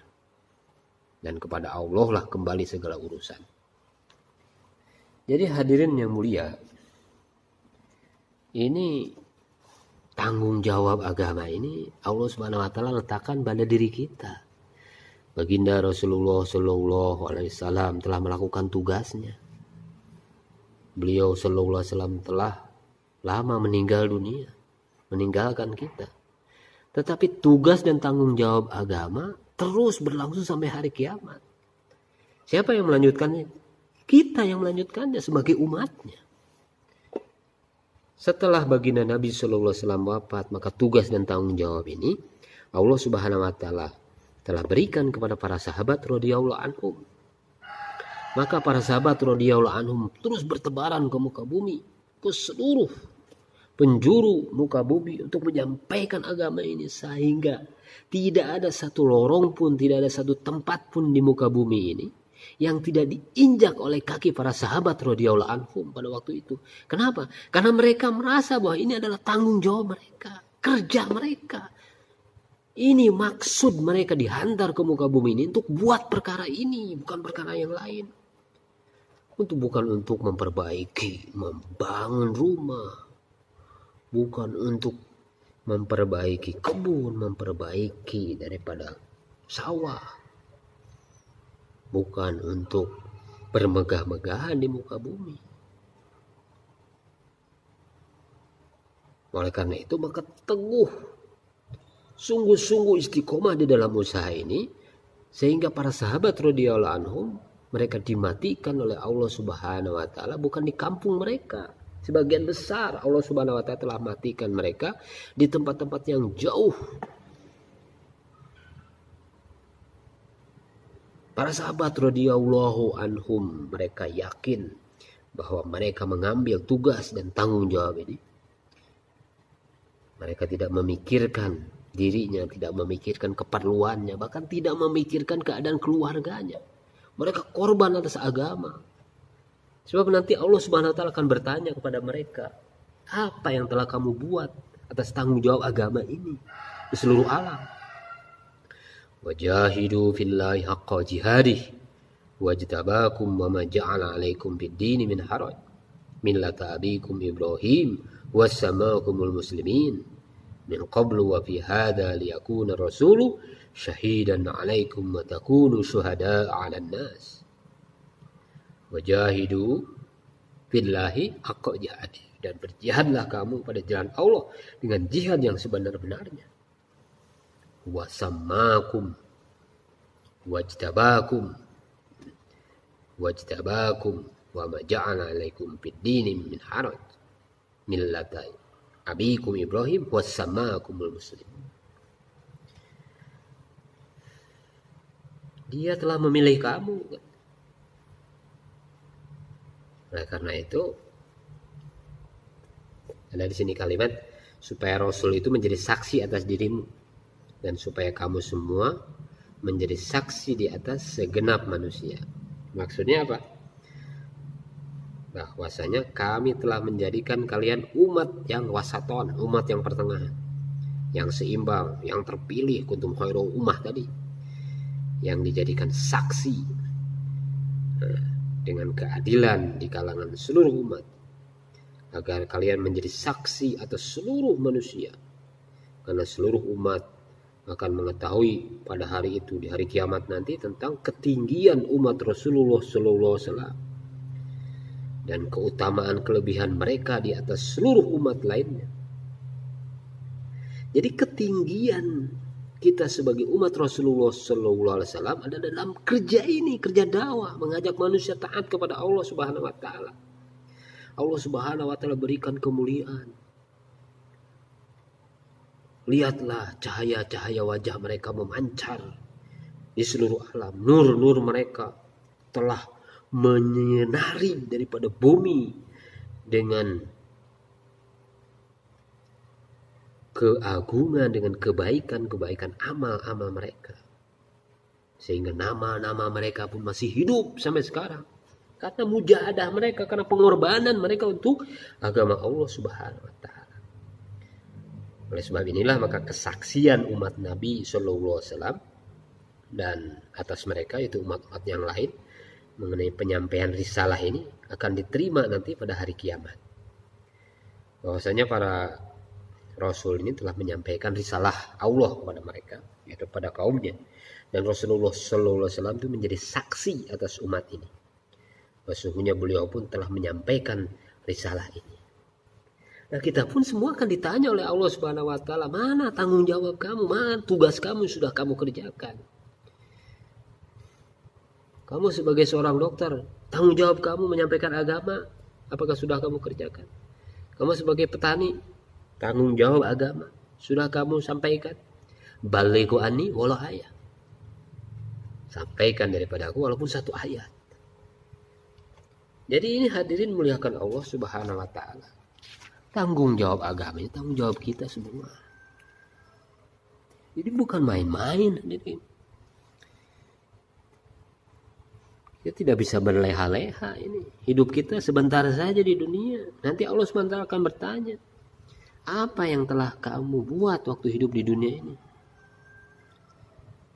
Speaker 1: Dan kepada Allah lah kembali segala urusan. Jadi hadirin yang mulia, ini tanggung jawab agama ini Allah Subhanahu wa taala letakkan pada diri kita. Baginda Rasulullah Shallallahu Alaihi Wasallam telah melakukan tugasnya. Beliau Shallallahu Alaihi Wasallam telah lama meninggal dunia, meninggalkan kita. Tetapi tugas dan tanggung jawab agama terus berlangsung sampai hari kiamat. Siapa yang melanjutkannya? Kita yang melanjutkannya sebagai umatnya. Setelah baginda Nabi Shallallahu Alaihi Wasallam wafat, maka tugas dan tanggung jawab ini Allah Subhanahu Wa Taala telah berikan kepada para sahabat radhiyallahu anhum. Maka para sahabat radhiyallahu anhum terus bertebaran ke muka bumi, ke seluruh penjuru muka bumi untuk menyampaikan agama ini, sehingga tidak ada satu lorong pun, tidak ada satu tempat pun di muka bumi ini yang tidak diinjak oleh kaki para sahabat radhiyallahu anhum pada waktu itu. Kenapa? Karena mereka merasa bahwa ini adalah tanggung jawab mereka, kerja mereka. Ini maksud mereka dihantar ke muka bumi ini untuk buat perkara ini, bukan perkara yang lain. Bukan untuk memperbaiki, membangun rumah. Bukan untuk memperbaiki kebun, memperbaiki daripada sawah. Bukan untuk bermegah-megahan di muka bumi. Oleh karena itu maka teguh, sungguh-sungguh istiqomah di dalam usaha ini, sehingga para sahabat radhiyallahu anhum mereka dimatikan oleh Allah Subhanahu wa taala bukan di kampung mereka. Sebagian besar Allah Subhanahu wa taala telah matikan mereka di tempat-tempat yang jauh. Para sahabat radhiyallahu anhum mereka yakin bahwa mereka mengambil tugas dan tanggung jawab ini. Mereka tidak memikirkan dirinya, tidak memikirkan keperluannya, bahkan tidak memikirkan keadaan keluarganya. Mereka korban atas agama. Sebab nanti Allah Subhanahu wa taala akan bertanya kepada mereka, apa yang telah kamu buat atas tanggung jawab agama ini di seluruh alam? Wajahidu fillahi haqqa jihadih wajtabakum wa ma ja'ala 'alaikum fid-dini min haraj millata abikum Ibrahim wassamakumul muslimin min qablu wa fi hadha liyakuna rasulu syahidan 'alaikum wa takunu syuhada'a 'alan nas. Wajahidu fillahi haqqa jihadih, dan berjihadlah kamu pada jalan Allah dengan jihad yang sebenar-benarnya. Wasammakum wajtabakum wa ma ja'ala 'alaikum fid-dini min haraj millata abikum Ibrahim wasammakumul muslimin. Dia telah memilih kamu. Nah, karena itu ada di sini kalimat supaya Rasul itu menjadi saksi atas dirimu dan supaya kamu semua menjadi saksi di atas segenap manusia. Maksudnya apa? Bahwasanya kami telah menjadikan kalian umat yang wasaton, umat yang pertengahan, yang seimbang, yang terpilih, kuntum khairul ummah tadi, yang dijadikan saksi dengan keadilan di kalangan seluruh umat, agar kalian menjadi saksi atas seluruh manusia, karena seluruh umat akan mengetahui pada hari itu, di hari kiamat nanti, tentang ketinggian umat Rasulullah Sallallahu Alaihi Wasallam dan keutamaan kelebihan mereka di atas seluruh umat lainnya. Jadi ketinggian kita sebagai umat Rasulullah Sallallahu Alaihi Wasallam ada dalam kerja ini, kerja dakwah, mengajak manusia taat kepada Allah Subhanahu Wa Taala. Allah Subhanahu Wa Taala berikan kemuliaan. Lihatlah cahaya-cahaya wajah mereka memancar di seluruh alam. Nur-nur mereka telah menyinari daripada bumi dengan keagungan, dengan kebaikan amal-amal mereka. Sehingga nama-nama mereka pun masih hidup sampai sekarang. Karena mujahadah mereka, karena pengorbanan mereka untuk agama Allah Subhanahu wa taala. Oleh sebab inilah maka kesaksian umat Nabi sallallahu alaihi wasallam dan atas mereka itu umat-umat yang lain mengenai penyampaian risalah ini akan diterima nanti pada hari kiamat. Bahwasanya para Rasul ini telah menyampaikan risalah Allah kepada mereka, yaitu pada kaumnya. Dan Rasulullah Sallallahu Alaihi Wasallam itu menjadi saksi atas umat ini. Sesungguhnya beliau pun telah menyampaikan risalah ini. Nah, kita pun semua akan ditanya oleh Allah Subhanahu Wa Taala, mana tanggung jawab kamu, mana tugas kamu sudah kamu kerjakan. Kamu sebagai seorang dokter, tanggung jawab kamu menyampaikan agama, apakah sudah kamu kerjakan? Kamu sebagai petani, tanggung jawab agama, sudah kamu sampaikan? Balighu anni walau ayat. Sampaikan daripada aku walaupun satu ayat. Jadi ini hadirin muliakan Allah Subhanahu wa taala. Tanggung jawab agama ini tanggung jawab kita semua. Jadi bukan main-main hadirin. Kita tidak bisa berleha-leha ini. Hidup kita sebentar saja di dunia. Nanti Allah SWT akan bertanya, apa yang telah kamu buat waktu hidup di dunia ini?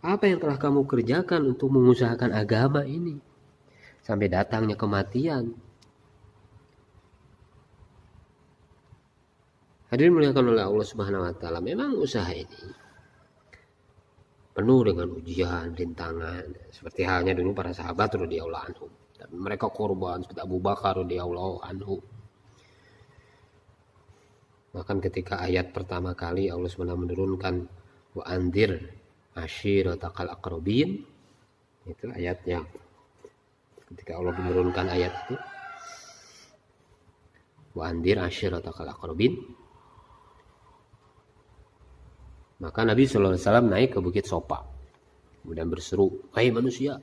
Speaker 1: Apa yang telah kamu kerjakan untuk mengusahakan agama ini? Sampai datangnya kematian. Hadirin muliakan oleh Allah Subhanahu wa taala, memang usaha ini penuh dengan ujian, rintangan, seperti halnya dulu para sahabat radhiyallahu anhum. Dan mereka korban seperti Abu Bakar radhiyallahu anhu. Bahkan ketika ayat pertama kali Allah SWT menurunkan wa anzir ashiratakal aqrabin, itu ayatnya. Ketika Allah menurunkan ayat itu, wa anzir ashiratakal aqrabin, maka Nabi sallallahu alaihi wasallam naik ke Bukit Sofa, kemudian berseru, "Hai manusia!"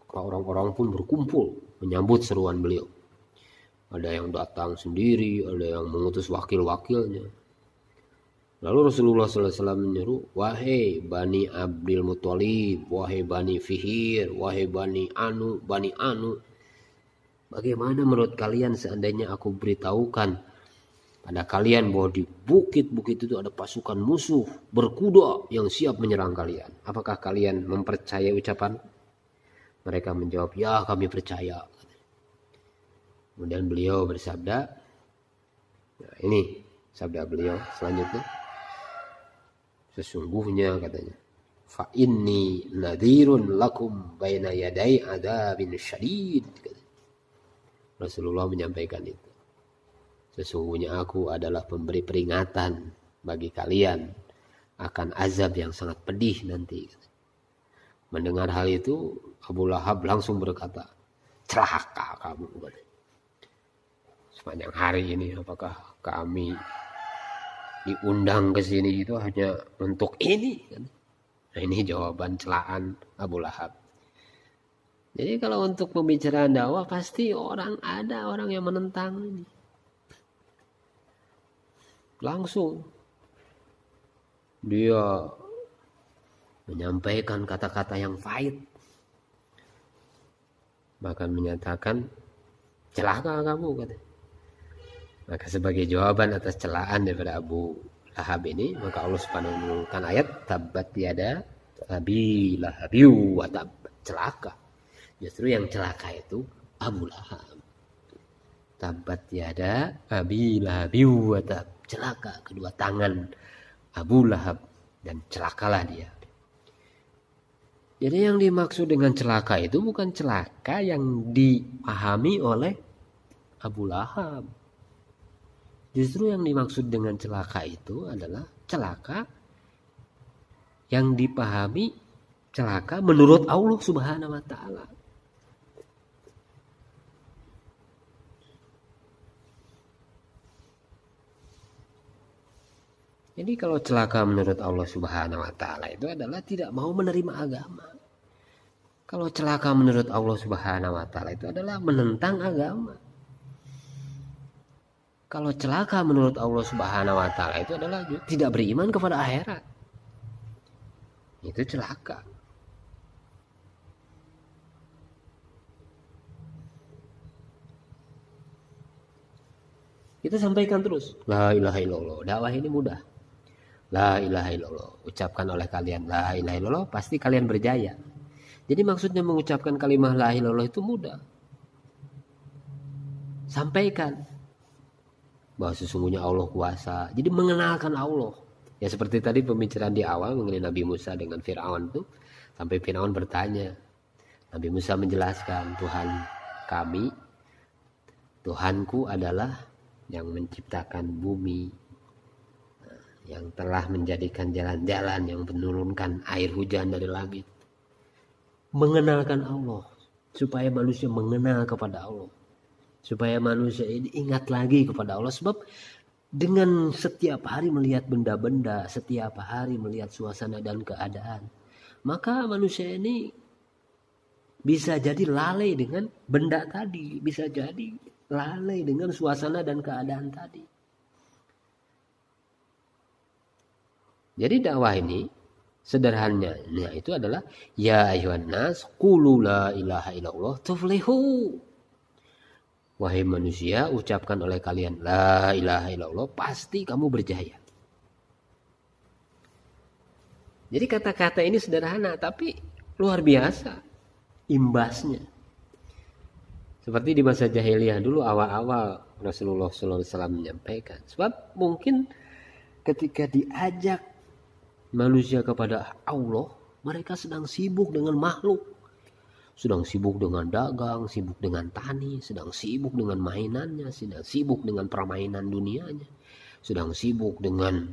Speaker 1: Orang-orang pun berkumpul menyambut seruan beliau. Ada yang datang sendiri, ada yang mengutus wakil-wakilnya. Lalu Rasulullah SAW menyeru, "Wahai Bani Abdul Muthalib, wahai Bani Fihir, wahai Bani Anu, bagaimana menurut kalian seandainya aku beritahukan pada kalian bahwa di bukit-bukit itu ada pasukan musuh berkuda yang siap menyerang kalian? Apakah kalian mempercayai ucapan?" Mereka menjawab, "Ya, kami percaya." Kemudian beliau bersabda, nah ini sabda beliau selanjutnya, sesungguhnya katanya, "Fa inni nadhirun lakum baina yaday adzabin syadid." Rasulullah menyampaikan itu. Sesungguhnya aku adalah pemberi peringatan bagi kalian akan azab yang sangat pedih nanti. Mendengar hal itu, Abu Lahab langsung berkata, "Celaka kamu." Sepanjang hari ini apakah kami diundang ke sini itu hanya untuk ini? Nah, ini jawaban celaan Abu Lahab. Jadi kalau untuk pembicaraan dakwah pasti ada orang yang menentang ini. Langsung dia menyampaikan kata-kata yang pahit. Bahkan menyatakan, "Celaka kamu," katanya. Maka sebagai jawaban atas celaan daripada Abu Lahab ini, maka Allah Subhanahu wa taala menurunkan ayat tabbat yada abi lahabiu wa tab, celaka. Justru yang celaka itu Abu Lahab. Tabbat yada abi lahabiu wa tab, celaka kedua tangan Abu Lahab dan celakalah dia. Jadi yang dimaksud dengan celaka itu bukan celaka yang dipahami oleh Abu Lahab. Justru yang dimaksud dengan celaka itu adalah celaka yang dipahami celaka menurut Allah Subhanahu wa taala. Jadi kalau celaka menurut Allah Subhanahu wa taala itu adalah tidak mau menerima agama. Kalau celaka menurut Allah Subhanahu wa taala itu adalah menentang agama. Kalau celaka menurut Allah Subhanahu wa taala itu adalah tidak beriman kepada akhirat. Itu celaka. Kita sampaikan terus, la ilaha illallah. Dakwah ini mudah. La ilaha illallah. Ucapkan oleh kalian la ilaha illallah, pasti kalian berjaya. Jadi maksudnya mengucapkan kalimat la ilaha illallah itu mudah. Sampaikan bahwa sesungguhnya Allah kuasa. Jadi mengenalkan Allah. Ya seperti tadi pembicaraan di awal mengenai Nabi Musa dengan Fir'aun itu. Sampai Fir'aun bertanya. Nabi Musa menjelaskan, Tuhan kami, Tuhanku adalah yang menciptakan bumi, yang telah menjadikan jalan-jalan, yang menurunkan air hujan dari langit. Mengenalkan Allah, supaya manusia mengenal kepada Allah, supaya manusia ini ingat lagi kepada Allah. Sebab dengan setiap hari melihat benda-benda, setiap hari melihat suasana dan keadaan, maka manusia ini bisa jadi lalai dengan benda tadi, bisa jadi lalai dengan suasana dan keadaan tadi. Jadi dakwah ini sederhananya itu adalah ya ayyuhan nas qulu la ilaha illallah tuflihu. Wahai manusia, ucapkan oleh kalian la ilaha illallah, pasti kamu berjaya. Jadi kata-kata ini sederhana tapi luar biasa imbasnya. Seperti di masa jahiliyah dulu awal-awal Rasulullah SAW menyampaikan. Sebab mungkin ketika diajak manusia kepada Allah, mereka sedang sibuk dengan makhluk. Sedang sibuk dengan dagang, sibuk dengan tani, sedang sibuk dengan mainannya, sedang sibuk dengan permainan dunianya, sedang sibuk dengan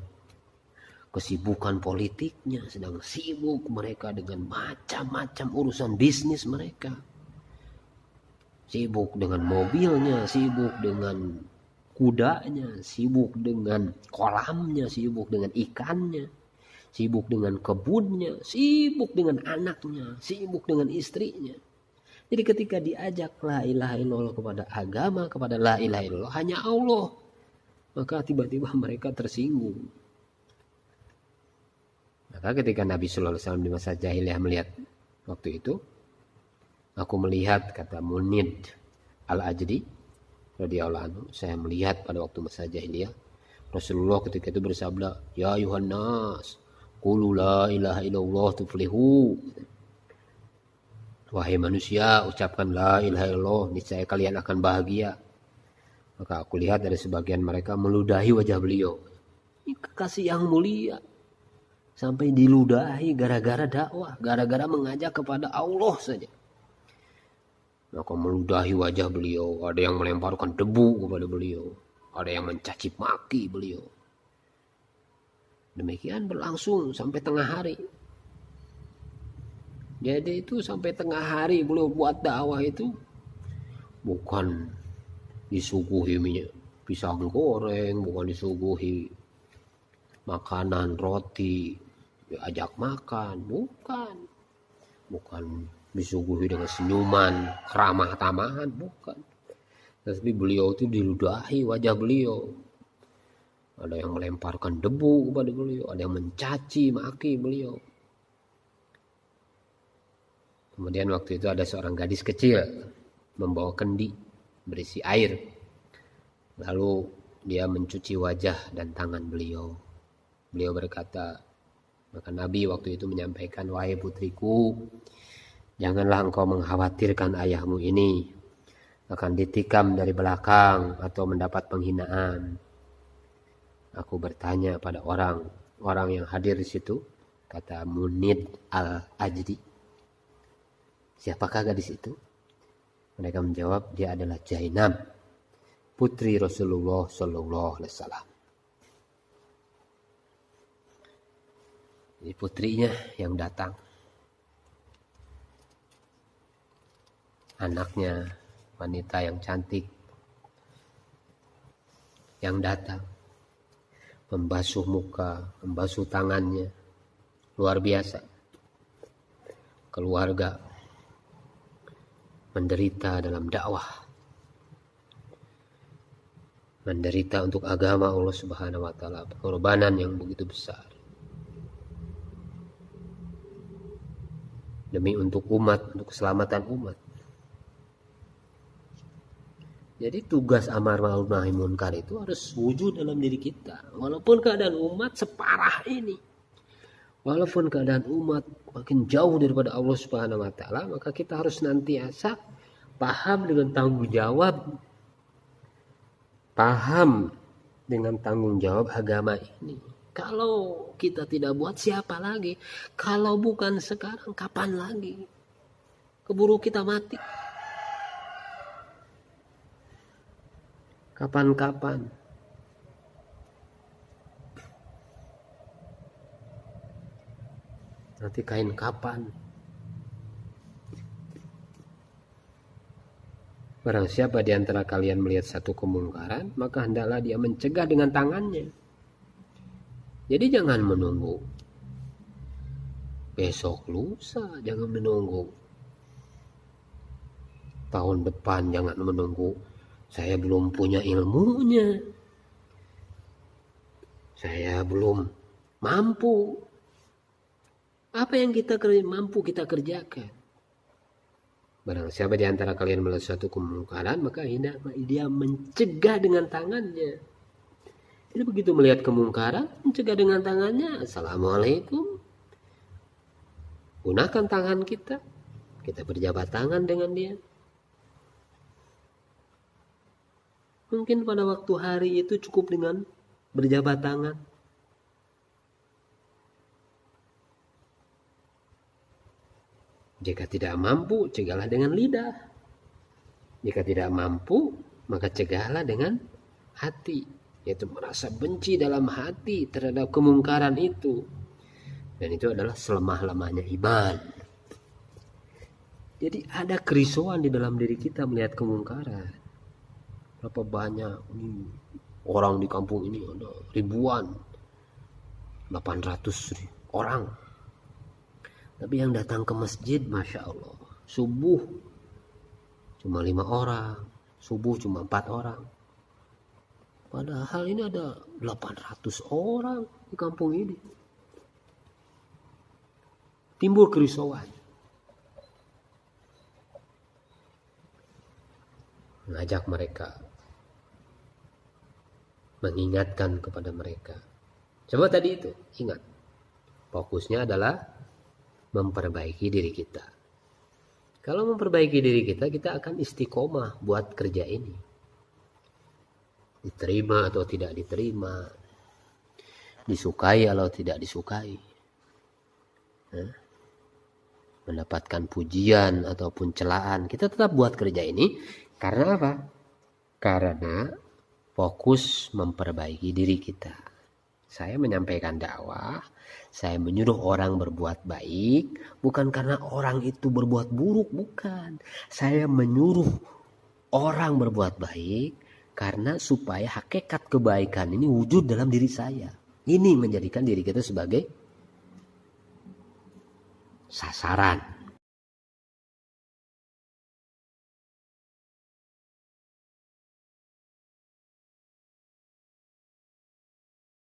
Speaker 1: kesibukan politiknya, sedang sibuk mereka dengan macam-macam urusan bisnis mereka. Sibuk dengan mobilnya, sibuk dengan kudanya, sibuk dengan kolamnya, sibuk dengan ikannya, sibuk dengan kebunnya, sibuk dengan anaknya, sibuk dengan istrinya. Jadi ketika diajak la ilaha illallah kepada agama, kepada la ilaha illallah hanya Allah, maka tiba-tiba mereka tersinggung. Maka ketika Nabi sallallahu alaihi wasallam di masa jahiliyah melihat waktu itu, aku melihat, kata Munid Al-Ajdi radhiyallahu anhu, saya melihat pada waktu masa jahiliyah Rasulullah ketika itu bersabda, ya ayuhan nas qulu la ilaha illallah tuflihu. Wahai manusia, ucapkan la ilaha illallah, niscaya kalian akan bahagia. Maka aku lihat dari sebagian mereka meludahi wajah beliau. Ini kekasih yang mulia sampai diludahi gara-gara dakwah, gara-gara mengajak kepada Allah saja. Maka meludahi wajah beliau, ada yang melemparkan debu kepada beliau, ada yang mencaci maki beliau. Demikian berlangsung sampai tengah hari. Jadi itu sampai tengah hari beliau buat dakwah itu bukan disuguhi minyak pisang goreng, bukan disuguhi makanan roti, diajak makan, bukan disuguhi dengan senyuman, keramah tamahan, bukan. Tapi beliau itu diludahi wajah beliau. Ada yang melemparkan debu kepada beliau, ada yang mencaci maki beliau. Kemudian waktu itu ada seorang gadis kecil membawa kendi berisi air. Lalu dia mencuci wajah dan tangan beliau. Beliau berkata, maka Nabi waktu itu menyampaikan, wahai putriku, janganlah engkau mengkhawatirkan ayahmu ini akan ditikam dari belakang atau mendapat penghinaan. Aku bertanya pada orang yang hadir di situ, kata Munid Al-Ajdi, siapakah gadis itu? Mereka menjawab, dia adalah Zainab, putri Rasulullah Sallallahu Alaihi Wasallam. Jadi putrinya yang datang, anaknya wanita yang cantik yang datang, membasuh muka, membasuh tangannya, luar biasa. Keluarga menderita dalam dakwah. menderita untuk agama Allah Subhanahu wa taala, pengorbanan yang begitu besar. Demi untuk umat, untuk keselamatan umat. Jadi tugas amar ma'ruf nahi munkar itu harus wujud dalam diri kita. Walaupun keadaan umat separah ini. Walaupun keadaan umat makin jauh daripada Allah Subhanahu wa taala, maka kita harus nantiasa paham dengan tanggung jawab. Paham dengan tanggung jawab agama ini. Kalau kita tidak buat, siapa lagi? Kalau bukan sekarang, kapan lagi? Keburu kita mati. Kapan-kapan. Nanti kain kapan? Barang siapa di antara kalian melihat satu kemungkaran, maka hendaklah dia mencegah dengan tangannya. Jadi jangan menunggu besok lusa, jangan menunggu tahun depan, jangan menunggu saya belum punya ilmunya, saya belum mampu. Apa yang kita mampu kita kerjakan. Barang siapa di antara kalian melihat suatu kemungkaran, maka hendaklah dia mencegah dengan tangannya. Jadi begitu melihat kemungkaran, mencegah dengan tangannya. Assalamualaikum. Gunakan tangan kita. Kita berjabat tangan dengan dia. Mungkin pada waktu hari itu cukup dengan berjabat tangan. Jika tidak mampu, cegahlah dengan lidah. Jika tidak mampu, maka cegahlah dengan hati. Yaitu merasa benci dalam hati terhadap kemungkaran itu. Dan itu adalah selemah-lemahnya iman. Jadi ada kerisauan di dalam diri kita melihat kemungkaran. Berapa banyak orang di kampung ini, ada ribuan, 800 orang. Tapi yang datang ke masjid, Masya Allah, subuh cuma 5 orang, subuh cuma 4 orang. Padahal ini ada 800 orang di kampung ini. Timbul kerisauan. Mengajak mereka, mengingatkan kepada mereka. Coba tadi itu, ingat. Fokusnya adalah memperbaiki diri kita. Kalau memperbaiki diri kita, kita akan istiqomah buat kerja ini. Diterima atau tidak diterima, disukai atau tidak disukai, mendapatkan pujian ataupun celaan, kita tetap buat kerja ini. Karena apa? Karena fokus memperbaiki diri kita. Saya menyampaikan dakwah, saya menyuruh orang berbuat baik, bukan karena orang itu berbuat buruk, bukan. Saya menyuruh orang berbuat baik karena supaya hakikat kebaikan ini wujud dalam diri saya. Ini menjadikan diri kita sebagai sasaran.